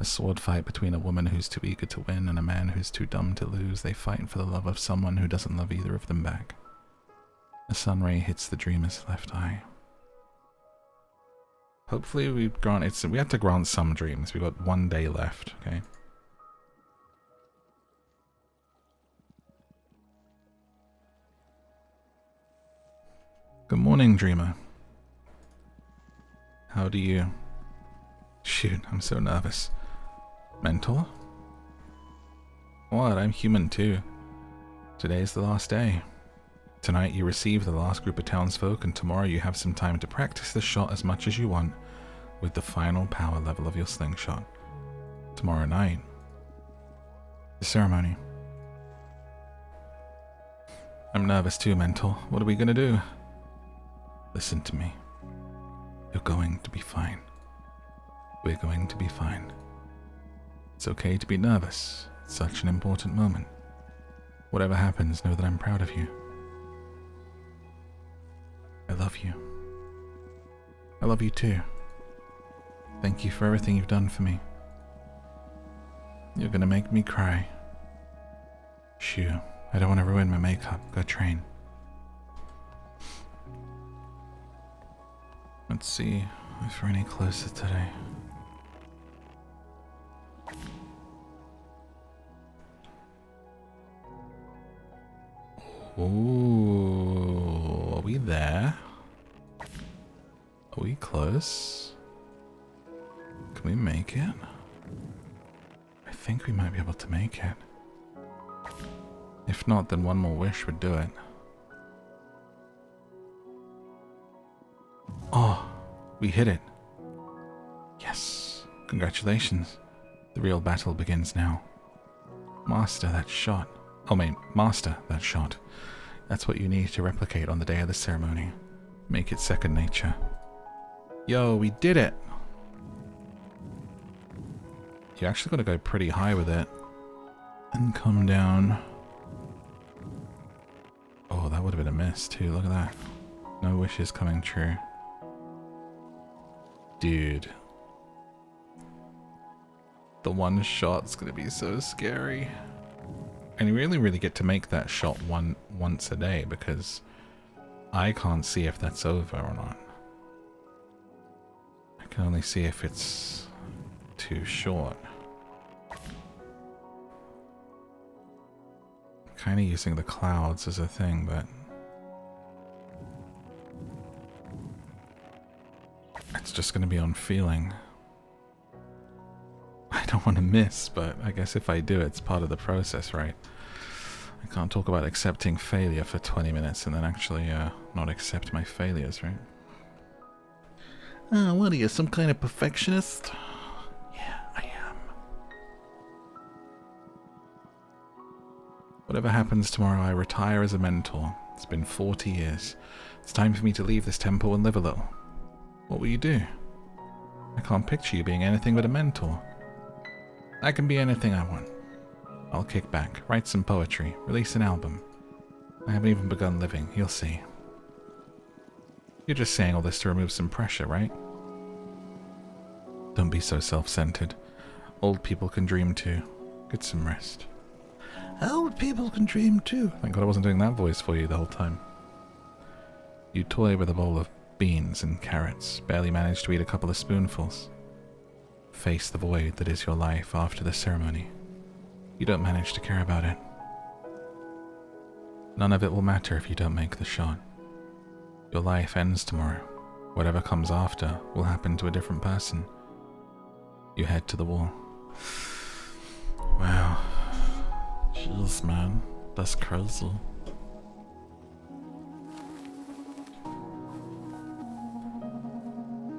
A sword fight between a woman who's too eager to win and a man who's too dumb to lose. They fight for the love of someone who doesn't love either of them back. A sun ray hits the dreamer's left eye. Hopefully we have to grant some dreams. We've got one day left, okay? Good morning, dreamer. How do you... Shoot, I'm so nervous. Mentor? What? I'm human too. Today's the last day. Tonight you receive the last group of townsfolk, and tomorrow you have some time to practice the shot as much as you want with the final power level of your slingshot. Tomorrow night, the ceremony. I'm nervous too, Mentor. What are we gonna do? Listen to me. You're going to be fine. We're going to be fine. It's okay to be nervous. It's such an important moment. Whatever happens, know that I'm proud of you. I love you. I love you too. Thank you for everything you've done for me. You're gonna make me cry. Shoo, I don't want to ruin my makeup. Go train. Let's see if we're any closer today. Ooh, are we there? Are we close? Can we make it? I think we might be able to make it. If not, then one more wish would do it. Oh, we hit it. Yes, congratulations. The real battle begins now. Master that shot. Oh, mate, master that shot. That's what you need to replicate on the day of the ceremony. Make it second nature. Yo, we did it! You actually gotta go pretty high with it. And come down. Oh, that would have been a miss too, look at that. No wishes coming true. Dude. The one shot's gonna be so scary. And you really get to make that shot once a day, because I can't see if that's over or not. I can only see if it's too short. I'm kind of using the clouds as a thing, but it's just going to be on feeling. I don't want to miss, but I guess if I do, it's part of the process, right? I can't talk about accepting failure for 20 minutes and then actually not accept my failures, right? What are you, some kind of perfectionist? Yeah, I am. Whatever happens tomorrow, I retire as a mentor. It's been 40 years. It's time for me to leave this temple and live a little. What will you do? I can't picture you being anything but a mentor. I can be anything I want. I'll kick back, write some poetry, release an album. I haven't even begun living, you'll see. You're just saying all this to remove some pressure, right? Don't be so self-centered. Old people can dream too. Get some rest. Old people can dream too. Thank God I wasn't doing that voice for you the whole time. You toy with a bowl of beans and carrots, barely manage to eat a couple of spoonfuls. Face the void that is your life after the ceremony. You don't manage to care about it. None of it will matter if you don't make the shot. Your life ends tomorrow. Whatever comes after will happen to a different person. You head to the wall. Wow. Jeez, man. That's crazy.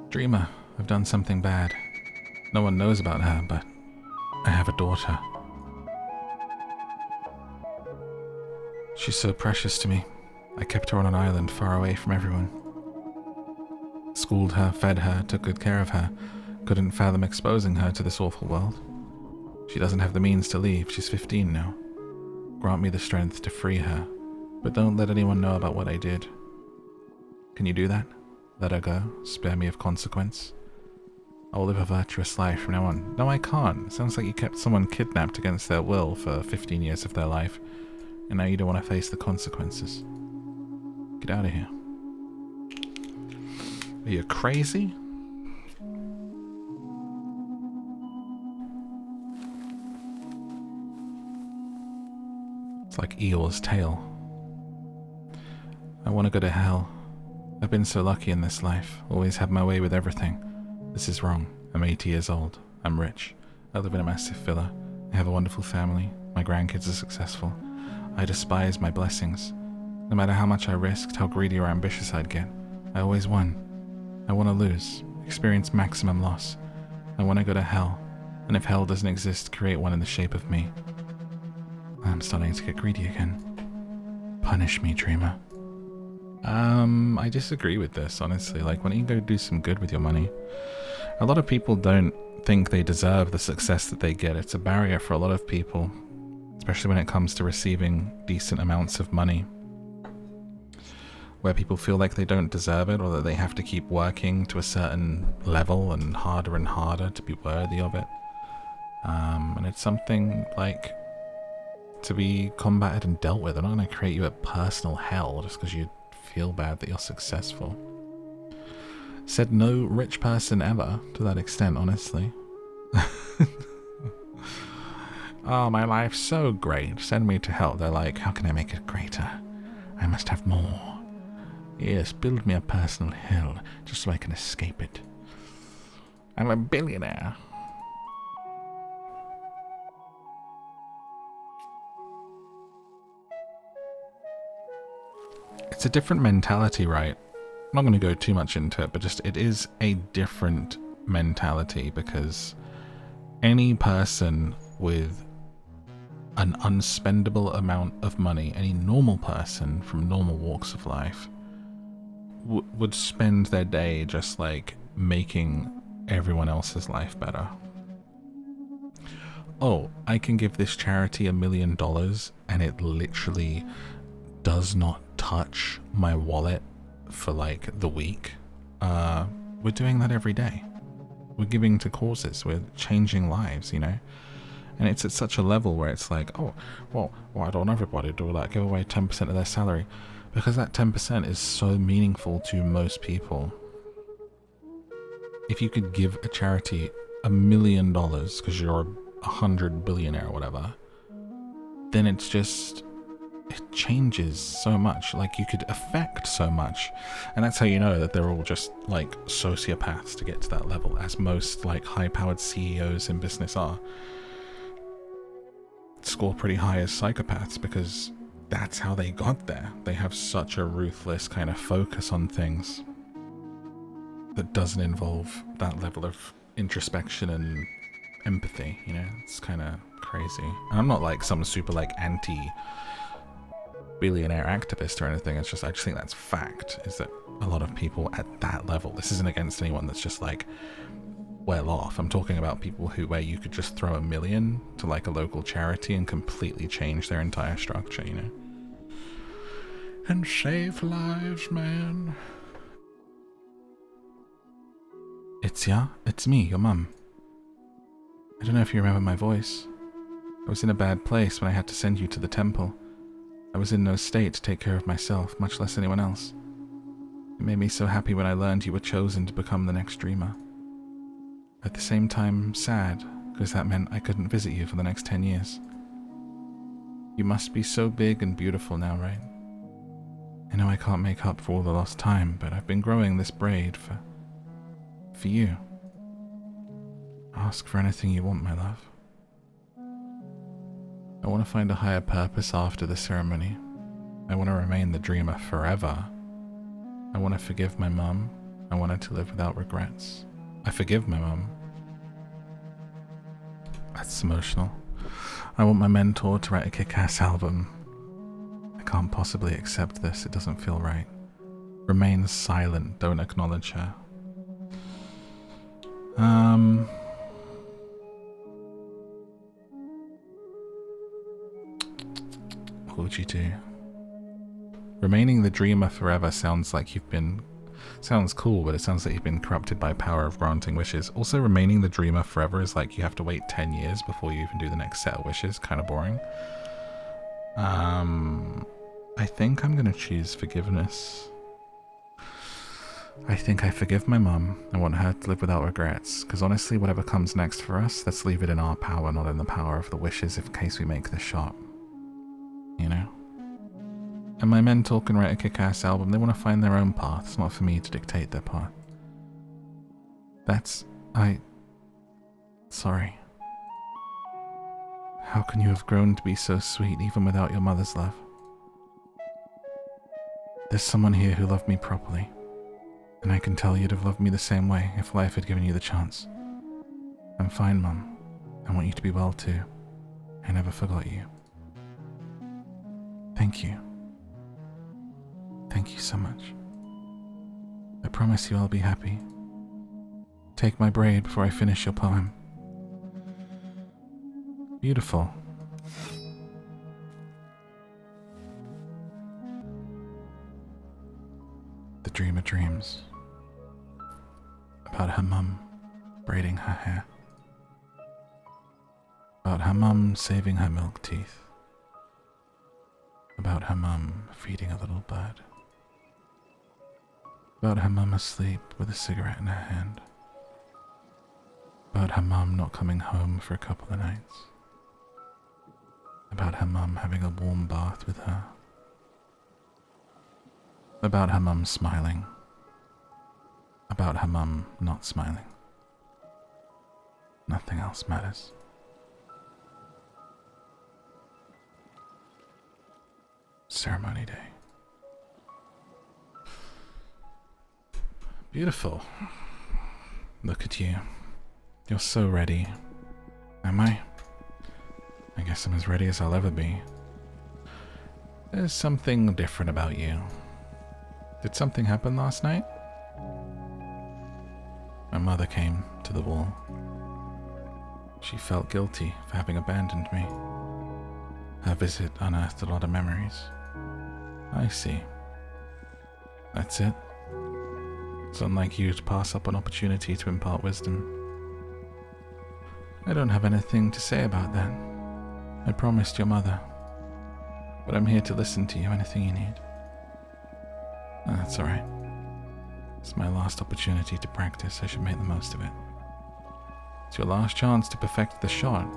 Dreamer, I've done something bad. No one knows about her, but I have a daughter. She's so precious to me. I kept her on an island far away from everyone. Schooled her, fed her, took good care of her. Couldn't fathom exposing her to this awful world. She doesn't have the means to leave. She's 15 now. Grant me the strength to free her, but don't let anyone know about what I did. Can you do that? Let her go, spare me of consequence. I will live a virtuous life from now on. No, I can't. It sounds like you kept someone kidnapped against their will for 15 years of their life, and now you don't want to face the consequences. Get out of here. Are you crazy? It's like Eeyore's tail. I want to go to hell. I've been so lucky in this life, always had my way with everything. This is wrong. I'm 80 years old. I'm rich. I live in a massive villa. I have a wonderful family. My grandkids are successful. I despise my blessings. No matter how much I risked, how greedy or ambitious I'd get, I always won. I want to lose, experience maximum loss. I want to go to hell, and if hell doesn't exist, create one in the shape of me. I'm starting to get greedy again. Punish me, dreamer. I disagree with this, honestly. Like, why don't you go do some good with your money? A lot of people don't think they deserve the success that they get. It's a barrier for a lot of people, especially when it comes to receiving decent amounts of money. where people feel like they don't deserve it, or that they have to keep working to a certain level and harder to be worthy of it. And it's something like to be combated and dealt with. I'm not going to create you a personal hell just because you feel bad that you're successful. Said no rich person ever to that extent, honestly. Oh, my life's so great. Send me to hell. They're like, how can I make it greater? I must have more. Yes, build me a personal hell just so I can escape it. I'm a billionaire. It's a different mentality, right? I'm not going to go too much into it, but just it is a different mentality, because any person with an unspendable amount of money, any normal person from normal walks of life, would spend their day just like making everyone else's life better. Oh, I can give this charity $1 million and it literally does not touch my wallet for like the week. We're doing that every day. We're giving to causes. We're changing lives, you know? And it's at such a level where it's like, oh, well, why don't everybody do that? Give away 10% of their salary. Because that 10% is so meaningful to most people. If you could give a charity $1 million because you're a 100 billionaire or whatever, then it's just, it changes so much. Like, you could affect so much. And that's how you know that they're all just like sociopaths to get to that level, as most like high-powered CEOs in business are. Score pretty high as psychopaths because that's how they got there. They have such a ruthless kind of focus on things that doesn't involve that level of introspection and empathy, you know? It's kind of crazy. And I'm not like some super like anti-billionaire activist or anything. It's just, I just think that's fact, is that a lot of people at that level, this isn't against anyone that's just like well off. I'm talking about people where you could just throw $1 million to like a local charity and completely change their entire structure, you know? And save lives, man. It's me, your mum. I don't know if you remember my voice. I was in a bad place when I had to send you to the temple. I was in no state to take care of myself, much less anyone else. It made me so happy when I learned you were chosen to become the next dreamer. At the same time, sad, because that meant I couldn't visit you for the next 10 years. You must be so big and beautiful now, right? I know I can't make up for all the lost time, but I've been growing this braid for you. Ask for anything you want, my love. I want to find a higher purpose after the ceremony. I want to remain the dreamer forever. I want to forgive my mum. I want her to live without regrets. I forgive my mum. That's emotional. I want my mentor to write a kick-ass album. I can't possibly accept this. It doesn't feel right. Remain silent. Don't acknowledge her. What would you do? Remaining the dreamer forever sounds like sounds cool, but it sounds like you've been corrupted by power of granting wishes. Also, remaining the dreamer forever is like you have to wait 10 years before you even do the next set of wishes. Kind of boring. I think I'm gonna choose forgiveness. I think I forgive my mum. I want her to live without regrets, because honestly, whatever comes next for us, let's leave it in our power, not in the power of the wishes in case we make the shot. You know? And my mentor can write a kick-ass album. They want to find their own path. It's not for me to dictate their path. Sorry. How can you have grown to be so sweet even without your mother's love? There's someone here who loved me properly. And I can tell you'd have loved me the same way if life had given you the chance. I'm fine, Mum. I want you to be well too. I never forgot you. Thank you. Thank you so much. I promise you I'll be happy. Take my braid before I finish your poem. Beautiful. The dream of dreams. About her mum braiding her hair. About her mum saving her milk teeth. About her mum feeding a little bird. About her mum asleep with a cigarette in her hand. About her mum not coming home for a couple of nights. About her mum having a warm bath with her. About her mum smiling. About her mum not smiling. Nothing else matters. Ceremony day. Beautiful. Look at you. You're so ready. Am I? I guess I'm as ready as I'll ever be. There's something different about you. Did something happen last night? My mother came to the wall. She felt guilty for having abandoned me. Her visit unearthed a lot of memories. I see. That's it. It's unlike you to pass up an opportunity to impart wisdom. I don't have anything to say about that. I promised your mother. But I'm here to listen to you, anything you need. That's alright. It's my last opportunity to practice. I should make the most of it. It's your last chance to perfect the shot.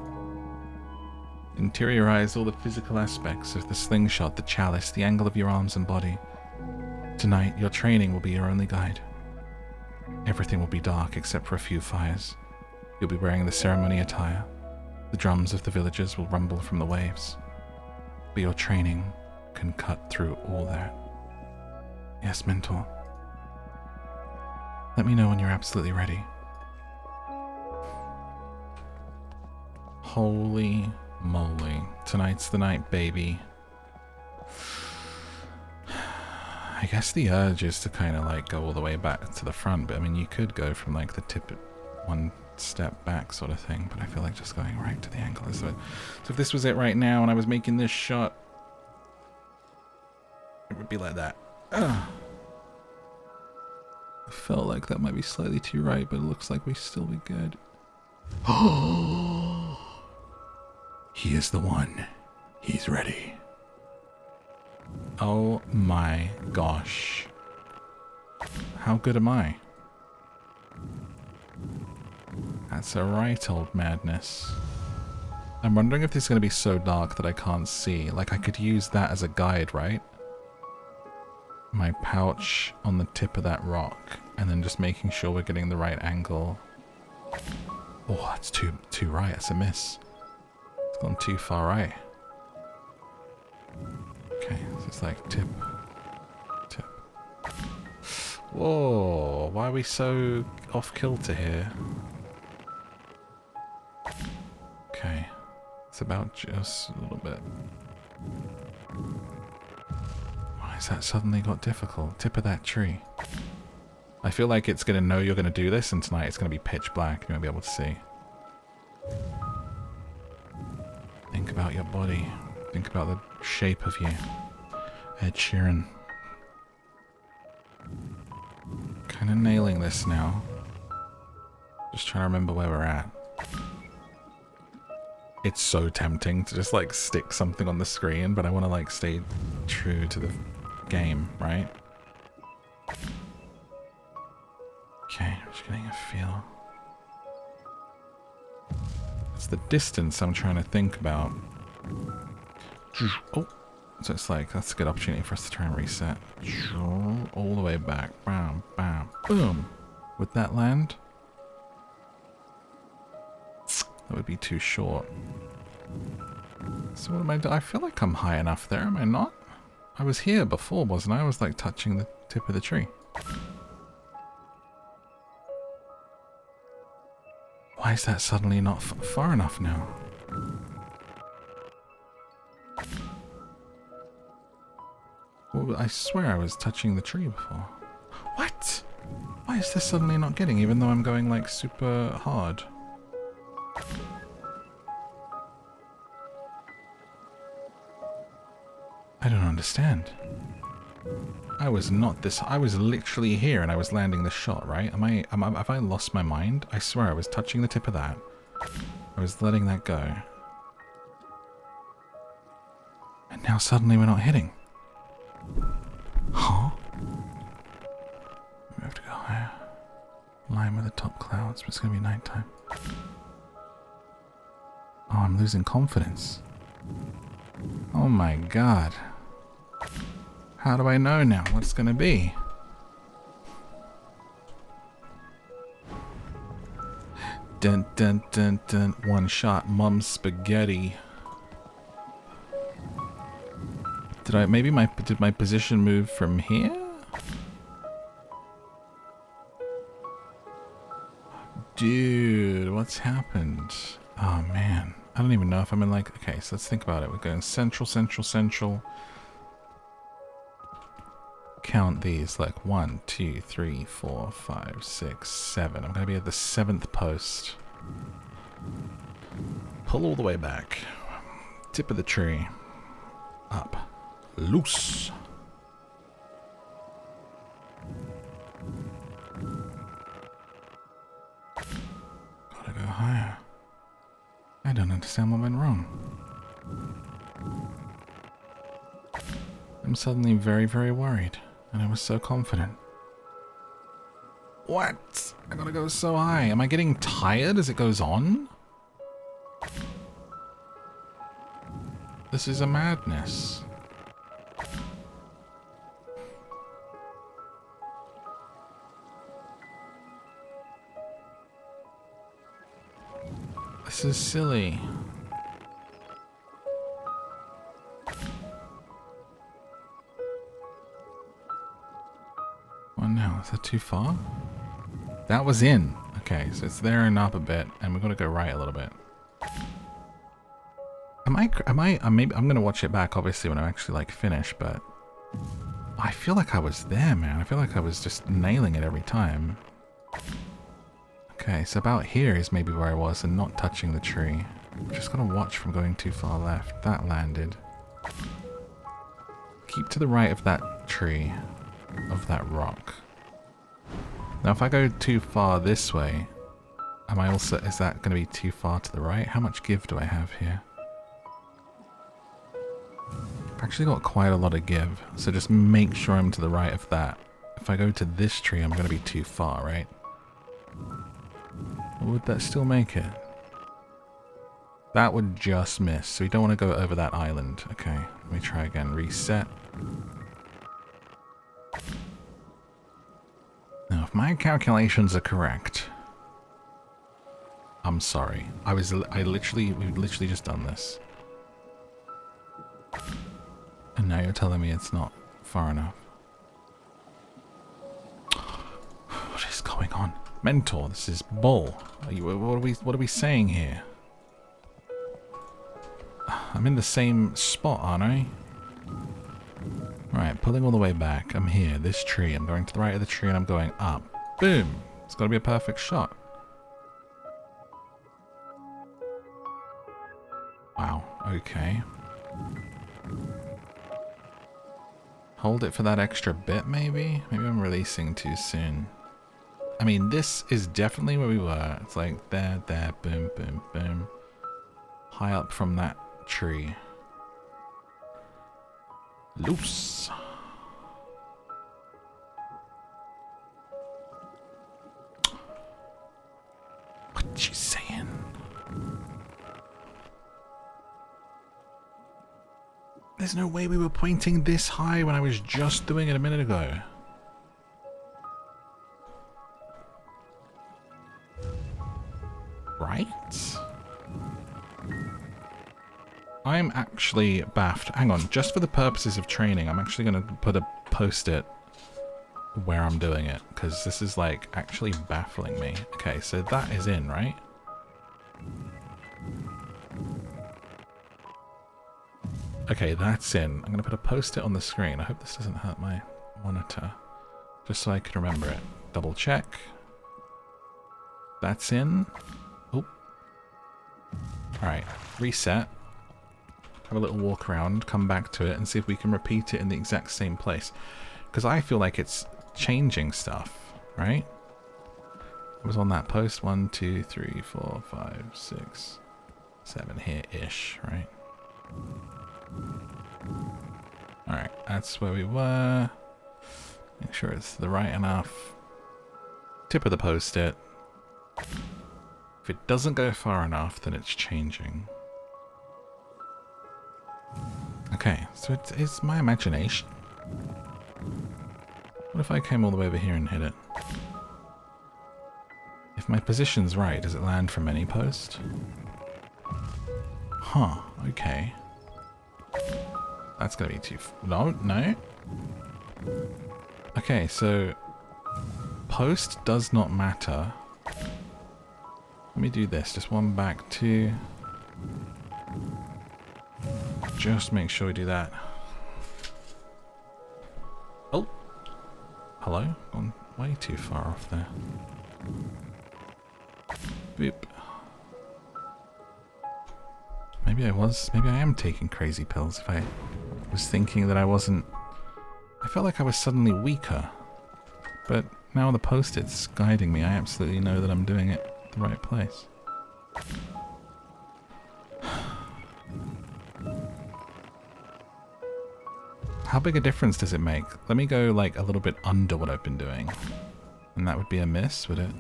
Interiorize all the physical aspects of the slingshot, the chalice, the angle of your arms and body. Tonight, your training will be your only guide. Everything will be dark except for a few fires. You'll be wearing the ceremony attire. The drums of the villagers will rumble from the waves. But your training can cut through all that. Yes, mentor. Let me know when you're absolutely ready. Holy moly. Tonight's the night, baby. I guess the urge is to kind of like go all the way back to the front, but I mean, you could go from like the tip one step back sort of thing, but I feel like just going right to the ankle is it. So if this was it right now and I was making this shot, it would be like that. Ugh. I felt like that might be slightly too right, but it looks like we still be good. Oh, he is the one. He's ready. Oh my gosh. How good am I? That's a right old madness. I'm wondering if this is going to be so dark that I can't see. Like, I could use that as a guide, right? My pouch on the tip of that rock, and then just making sure we're getting the right angle. Oh, that's too right. That's a miss. It's gone too far right. Okay, so it's like tip. Whoa, why are we so off kilter here? Okay, it's about just a little bit. Why has that suddenly got difficult? Tip of that tree. I feel like it's going to know you're going to do this, and tonight it's going to be pitch black. You won't be able to see. Think about your body. Think about the shape of you. Ed Sheeran. Kind of nailing this now. Just trying to remember where we're at. It's so tempting to just like stick something on the screen, but I want to like stay true to the game, right? Okay, I'm just getting a feel. It's the distance I'm trying to think about. Oh, so it's like, that's a good opportunity for us to try and reset. All the way back. Bam, bam, boom. Would that land? That would be too short. So what am I doing? I feel like I'm high enough there, am I not? I was here before, wasn't I? I was like touching the tip of the tree. Why is that suddenly not far enough now? Well, I swear I was touching the tree before. What? Why is this suddenly not getting, even though I'm going like super hard? I don't understand. I was not this... I was literally here and I was landing this shot, right? Have I lost my mind? I swear I was touching the tip of that. I was letting that go. And now suddenly we're not hitting. Huh? We have to go higher. Line with the top clouds, but it's going to be nighttime. Oh, I'm losing confidence. Oh my god. How do I know now what's going to be? Dun dun dun dun. One shot, mum's spaghetti. Did my position move from here? Dude, what's happened? Oh man, I don't even know if I'm in like... Okay, so let's think about it. We're going central, central, central. Count these, like 1, 2, 3, 4, 5, 6, 7. I'm gonna be at the 7th post. Pull all the way back. Tip of the tree. Up. Loose. Gotta go higher. I don't understand what went wrong. I'm suddenly very, very worried. And I was so confident. What? I gotta go so high. Am I getting tired as it goes on? This is a madness. This is silly. Oh no, is that too far? That was in. Okay, so it's there and up a bit, and we're gonna go right a little bit. Maybe I'm gonna watch it back obviously when I actually like finish, but I feel like I was there, man. I feel like I was just nailing it every time. Okay, so about here is maybe where I was and not touching the tree. Just gotta watch from going too far left. That landed. Keep to the right of that tree, of that rock. Now if I go too far this way, is that gonna be too far to the right? How much give do I have here? I've actually got quite a lot of give, so just make sure I'm to the right of that. If I go to this tree, I'm gonna be too far, right? Or would that still make it? That would just miss, so we don't want to go over that island. Okay, let me try again. Reset. Now, if my calculations are correct, I'm sorry. We've literally just done this. And now you're telling me it's not far enough. What is going on? Mentor, this is bull. What are we saying here? I'm in the same spot, aren't I? Right, pulling all the way back. I'm here, this tree. I'm going to the right of the tree and I'm going up. Boom! It's got to be a perfect shot. Wow, okay. Hold it for that extra bit, maybe? Maybe I'm releasing too soon. I mean, this is definitely where we were. It's like there, boom, boom, boom. High up from that tree. Loose. What you saying? There's no way we were pointing this high when I was just doing it a minute ago. Right? I'm actually baffed. Hang on, just for the purposes of training, I'm actually going to put a post-it where I'm doing it, because this is like actually baffling me. Okay, so that is in, right? Okay, that's in. I'm going to put a post-it on the screen. I hope this doesn't hurt my monitor, just so I can remember it. Double check. That's in. Oh. Alright, reset. have a little walk around, come back to it, and see if we can repeat it in the exact same place. Because I feel like it's changing stuff, right? It was on that post 1, 2, 3, 4, 5, 6, 7 here-ish, right? Alright, that's where we were. Make sure it's the right enough. Tip of the post-it. If it doesn't go far enough, then it's changing. Okay, so it's my imagination. What if I came all the way over here and hit it? If my position's right, does it land from any post? Huh, okay. That's gonna be too... No? Okay, so... Post does not matter. Let me do this. Just 1 back, 2. Just make sure we do that. Oh! Hello? Gone way too far off there. Boop. Maybe I am taking crazy pills if I was thinking that I wasn't... I felt like I was suddenly weaker. But now the post-it's guiding me. I absolutely know that I'm doing it the right place. How big a difference does it make? Let me go like a little bit under what I've been doing. And that would be a miss, would it?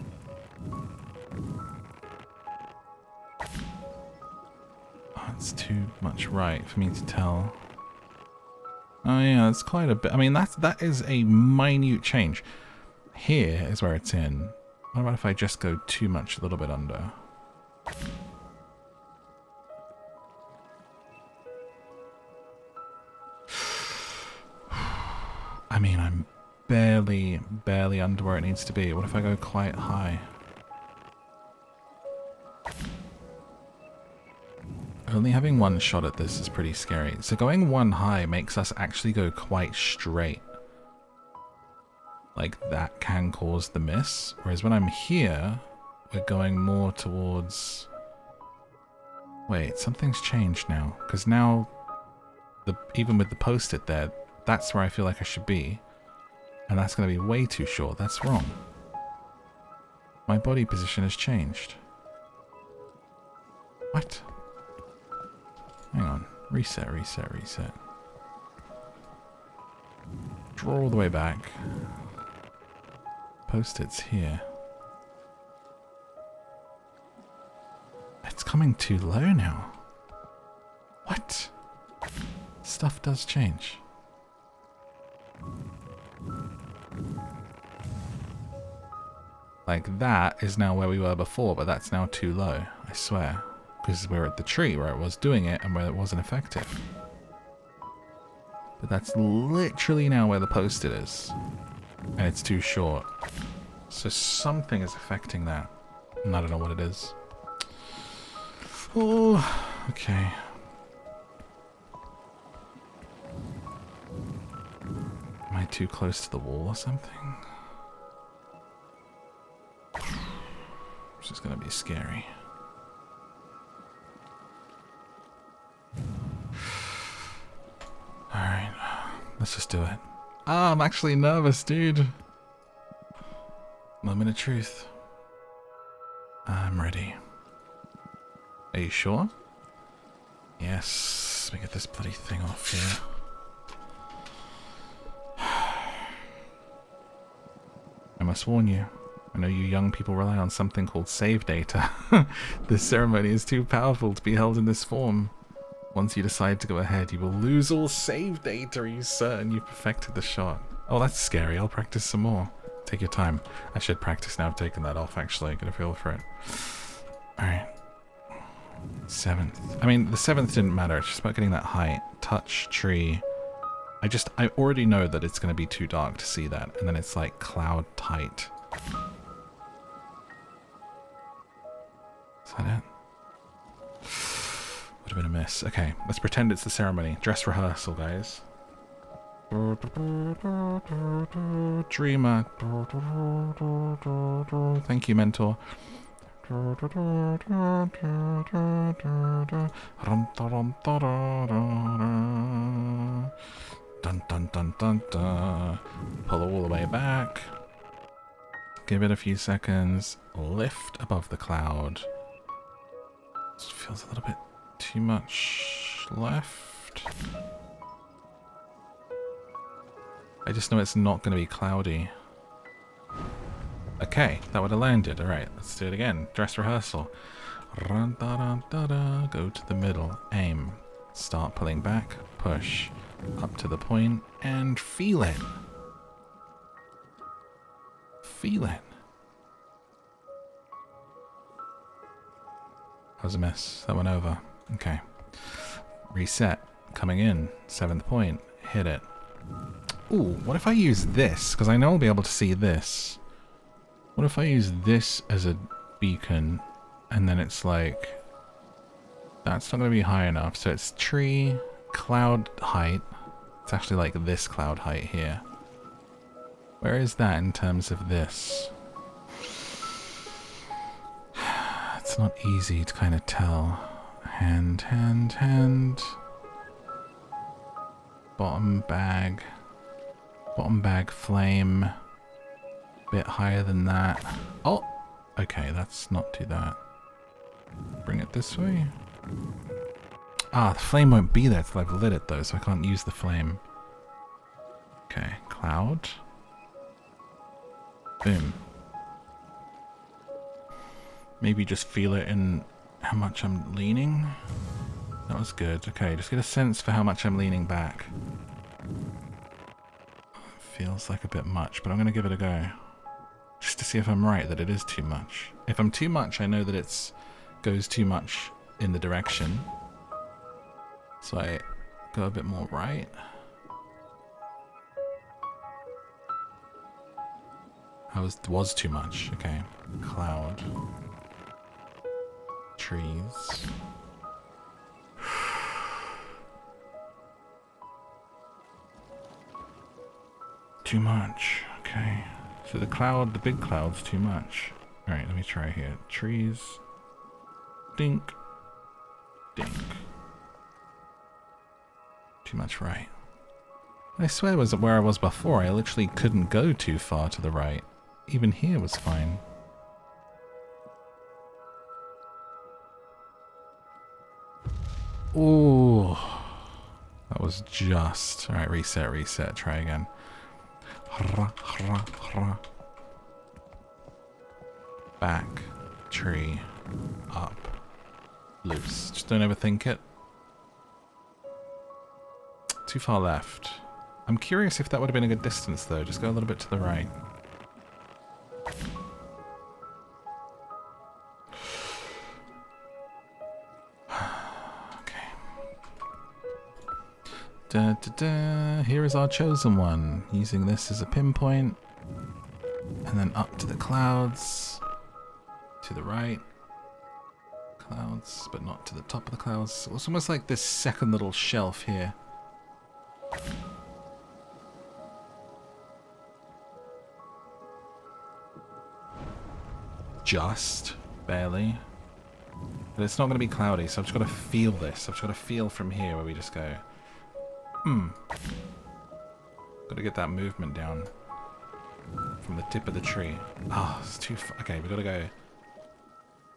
Oh, it's too much right for me to tell. Oh yeah, that's quite a bit. I mean, that is a minute change. Here is where it's in. What about if I just go too much, a little bit under? I mean, I'm barely under where it needs to be. What if I go quite high? Only having 1 shot at this is pretty scary. So going 1 high makes us actually go quite straight. Like, that can cause the miss. Whereas when I'm here, we're going more towards... Wait, something's changed now. Because now, even with the post-it there, that's where I feel like I should be. And that's going to be way too short. That's wrong. My body position has changed. What? Hang on. Reset. Draw all the way back. Post-its here. It's coming too low now. What? Stuff does change. Like that is now where we were before, but that's now too low, I swear. Because we're at the tree where it was doing it and where it wasn't effective. But that's literally now where the post-it is. And it's too short. So something is affecting that. And I don't know what it is. Oh, okay. Am I too close to the wall or something? This is gonna be scary. Alright, let's just do it. Ah, I'm actually nervous, dude. Moment of truth. I'm ready. Are you sure? Yes, let me get this bloody thing off here. I must warn you. I know you young people rely on something called save data. This ceremony is too powerful to be held in this form. Once you decide to go ahead, you will lose all save data. Are you certain you've perfected the shot? Oh, that's scary. I'll practice some more. Take your time. I should practice now. I've taken that off, actually. Get a feel for it. Alright. 7th. I mean, the 7th didn't matter. It's just about getting that height. Touch, tree. I already know that it's going to be too dark to see that. And then it's like cloud tight. Is that it? Would have been a miss. Okay, let's pretend it's the ceremony. Dress rehearsal, guys. Dreamer. Thank you, mentor. Dun dun dun dun dun. Pull all the way back. Give it a few seconds. Lift above the cloud. This feels a little bit too much left. I just know it's not going to be cloudy. Okay, that would have landed. Alright, let's do it again. Dress rehearsal. Run, da, da, da, da. Go to the middle. Aim. Start pulling back. Push. Up to the point. And feel it. Feel it. That was a miss. That went over. Okay. Reset. Coming in. 7th point. Hit it. Ooh, what if I use this? Because I know I'll be able to see this. What if I use this as a beacon and then it's like... That's not going to be high enough. So it's tree, cloud height. It's actually like this cloud height here. Where is that in terms of this? It's not easy to kind of tell. Hand, hand, hand. Bottom bag. Bottom bag flame. Bit higher than that. Oh! Okay, that's not too that. Bring it this way. Ah, the flame won't be there till I've lit it though, so I can't use the flame. Okay, cloud. Boom. Maybe just feel it in how much I'm leaning. That was good. Okay, just get a sense for how much I'm leaning back. Feels like a bit much, but I'm going to give it a go. Just to see if I'm right that it is too much. If I'm too much, I know that it's goes too much in the direction. So I go a bit more right. Was too much. Okay. Cloud. Trees. Too much. Okay. So the cloud, the big cloud's too much. Alright, let me try here. Trees. Dink. Dink. Too much right. I swear it was where I was before. I literally couldn't go too far to the right. Even here was fine. Ooh. That was just... Alright, reset, reset. Try again. Back. Tree. Up. Loose. Just don't overthink it. Too far left. I'm curious if that would have been a good distance though. Just go a little bit to the right. Okay. Da, da, da. Here is our chosen one. Using this as a pinpoint. And then up to the clouds. To the right. Clouds, but not to the top of the clouds. It's almost like this second little shelf here. Just barely, but it's not going to be cloudy, so I've just got to feel this. I've just got to feel from here where we just go got to get that movement down from the tip of the tree. Ah, it's too far. Okay, we got to go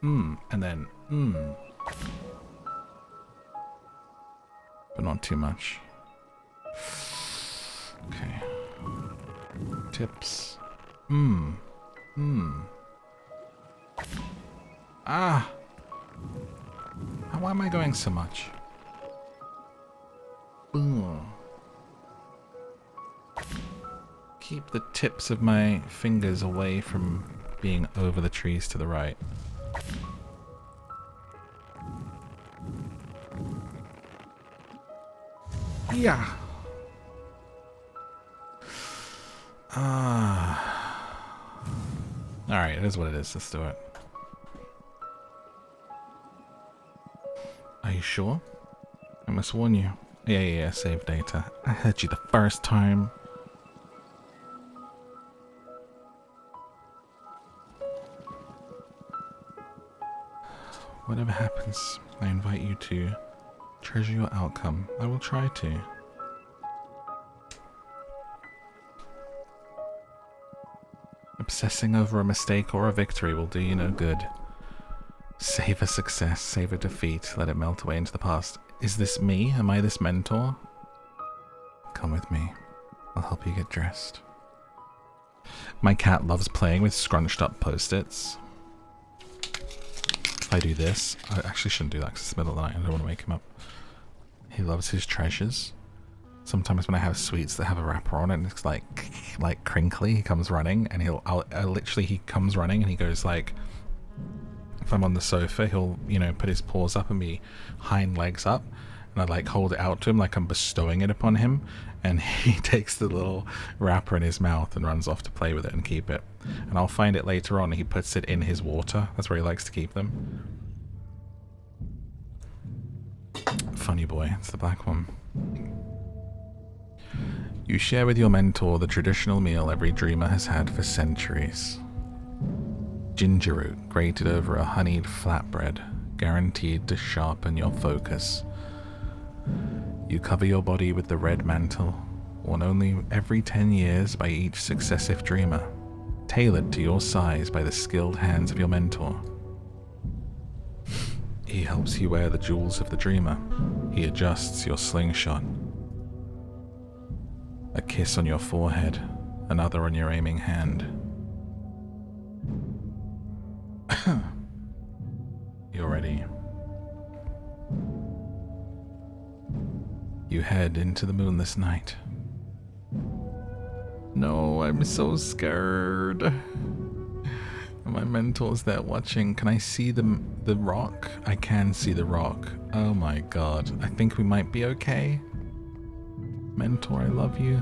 and then but not too much. Okay, tips. Ah! Why am I going so much? Boom. Keep the tips of my fingers away from being over the trees to the right. Yeah. Alright, it is what it is. Let's do it. Are you sure? I must warn you. Yeah, save data. I heard you the first time. Whatever happens, I invite you to treasure your outcome. I will try to. Obsessing over a mistake or a victory will do you no good. Savor success, savor defeat, let it melt away into the past. Is this me? Am I this mentor? Come with me. I'll help you get dressed. My cat loves playing with scrunched up post-its. If I do this, I actually shouldn't do that because it's the middle of the night and I don't want to wake him up. He loves his treasures. Sometimes when I have sweets that have a wrapper on it and it's like crinkly, he comes running and he comes running and he goes like, if I'm on the sofa, he'll, you know, put his paws up and be hind legs up, and I like hold it out to him like I'm bestowing it upon him, and he takes the little wrapper in his mouth and runs off to play with it and keep it. And I'll find it later on and he puts it in his water. That's where he likes to keep them. Funny boy, it's the black one. You share with your mentor the traditional meal every dreamer has had for centuries. Ginger root grated over a honeyed flatbread, guaranteed to sharpen your focus. You cover your body with the red mantle, worn only every 10 years by each successive dreamer, tailored to your size by the skilled hands of your mentor. He helps you wear the jewels of the dreamer. He adjusts your slingshot. A kiss on your forehead, another on your aiming hand. You're ready. You head into the moonless night. No, I'm so scared. My mentor's there watching. Can I see the rock? I can see the rock. Oh my god. I think we might be okay. Mentor, I love you.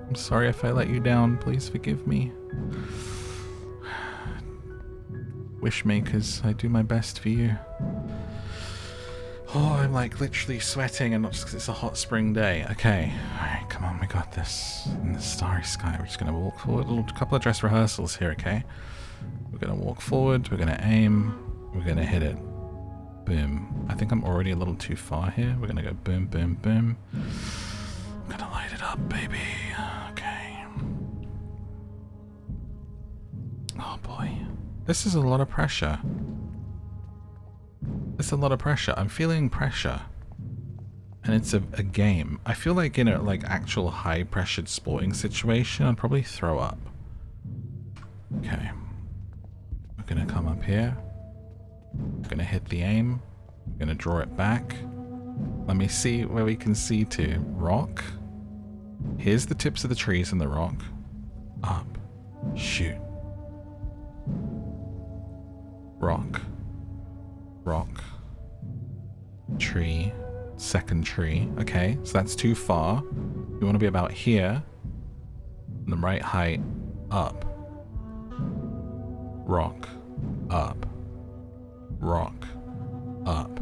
I'm sorry if I let you down. Please forgive me. Wishmakers, I do my best for you. Oh, I'm like literally sweating, and not just because it's a hot spring day. Okay, alright, come on, we got this. In the starry sky, we're just gonna walk forward. A couple of dress rehearsals here, okay? We're gonna walk forward, we're gonna aim, we're gonna hit it. Boom. I think I'm already a little too far here. We're gonna go boom, boom, boom. I'm gonna light it up, baby. Okay. Oh boy. This is a lot of pressure. It's a lot of pressure. I'm feeling pressure. And it's a game. I feel like in a like actual high pressured sporting situation, I'd probably throw up. Okay. We're gonna come up here. We're gonna hit the aim. We're gonna draw it back. Let me see where we can see to. Rock. Here's the tips of the trees and the rock. Up. Shoot. Rock. Rock. Tree. Second tree. Okay, so that's too far. We want to be about here. The right height. Up. Rock. Up. Rock. Up.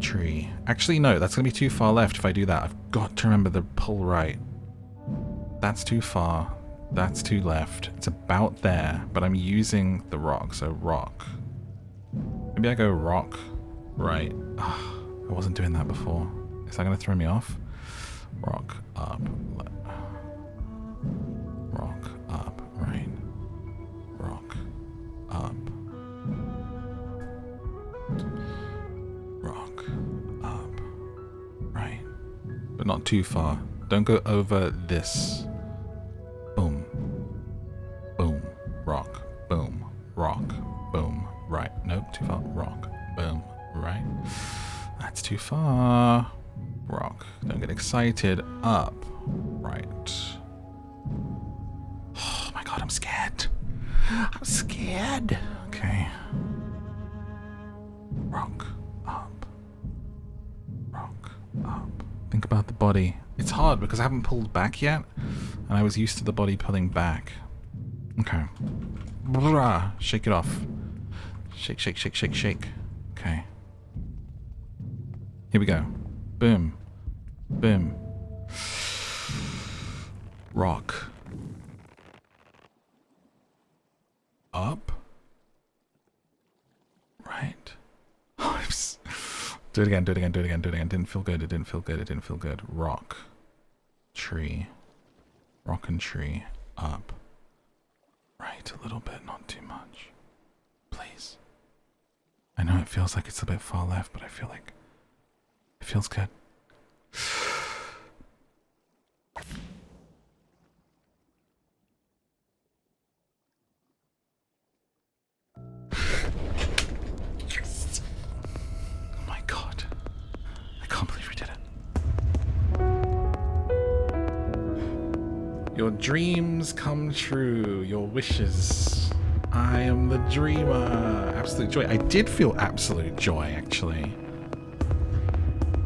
Tree. Actually, no, that's going to be too far left if I do that. I've got to remember the pull right. That's too far. That's too left. It's about there, but I'm using the rock, so rock. Maybe I go rock, right. Ugh, I wasn't doing that before. Is that going to throw me off? Rock, up, rock, up, right. Rock, up. Rock, up, right. But not too far. Don't go over this. Boom. Boom. Rock. Boom. Rock. Boom. Right. Nope, too far. Rock. Boom. Right. That's too far. Rock. Don't get excited. Up. Right. Oh my god, I'm scared. I'm scared. Okay. Rock. Up. Rock. Up. Think about the body. It's hard because I haven't pulled back yet, and I was used to the body pulling back. Okay. Brah. Shake it off. Shake, shake, shake, shake, shake. Okay. Here we go. Boom. Boom. Rock. Up. Right. Do it again, do it again, do it again, do it again. Didn't feel good, it didn't feel good, it didn't feel good. Rock. Tree. Rock and tree. Up. Right, a little bit, not too much. Please. I know it feels like it's a bit far left, but I feel like it feels good. Yes. Oh my god. I can't believe we did it. Your dreams come true, your wishes. I am the dreamer. Absolute joy. I did feel absolute joy, actually.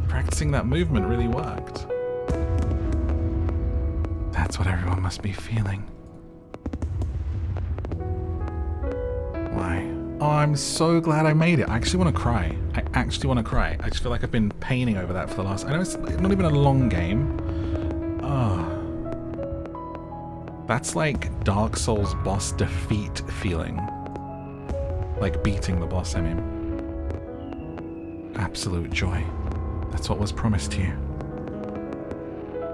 Practicing that movement really worked. That's what everyone must be feeling. Why? Oh, I'm so glad I made it. I actually want to cry. I actually want to cry. I just feel like I've been painting over that for the last... I know it's not even a long game. Oh. That's like Dark Souls boss defeat feeling. Like beating the boss, I mean. Absolute joy. That's what was promised to you.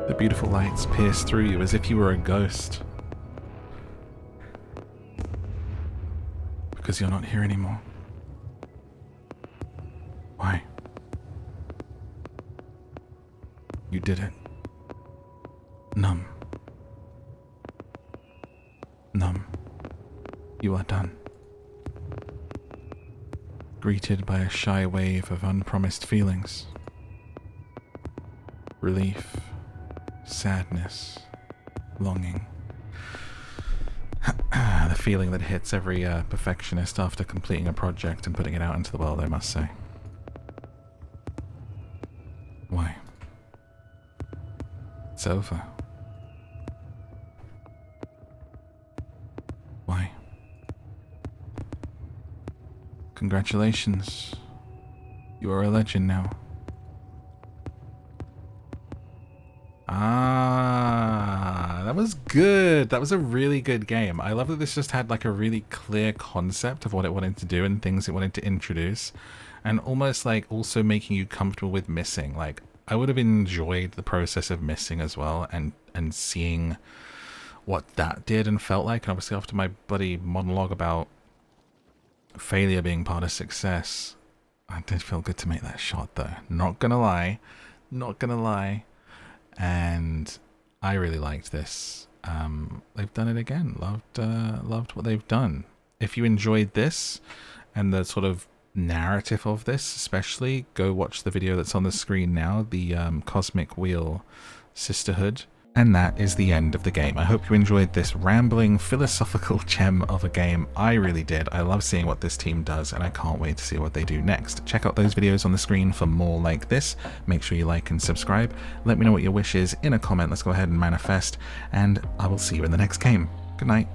The beautiful lights pierce through you as if you were a ghost. Because you're not here anymore. Why? You did it. Numb. Numb. You are done. Greeted by a shy wave of unpromised feelings. Relief, sadness, longing. The feeling that hits every perfectionist after completing a project and putting it out into the world, I must say. Why? It's over. Why? Congratulations. You are a legend now. Ah, that was good. That was a really good game. I love that this just had like a really clear concept of what it wanted to do and things it wanted to introduce, and almost like also making you comfortable with missing. Like, I would have enjoyed the process of missing as well, and seeing what that did and felt like. And obviously after my bloody monologue about failure being part of success, I did feel good to make that shot though. Not gonna lie. Not gonna lie. And I really liked this. They've done it again. Loved what they've done. If you enjoyed this and the sort of narrative of this, especially, go watch the video that's on the screen now, the Cosmic Wheel Sisterhood. And that is the end of the game. I hope you enjoyed this rambling, philosophical gem of a game. I really did. I love seeing what this team does, and I can't wait to see what they do next. Check out those videos on the screen for more like this. Make sure you like and subscribe. Let me know what your wish is in a comment. Let's go ahead and manifest, and I will see you in the next game. Good night.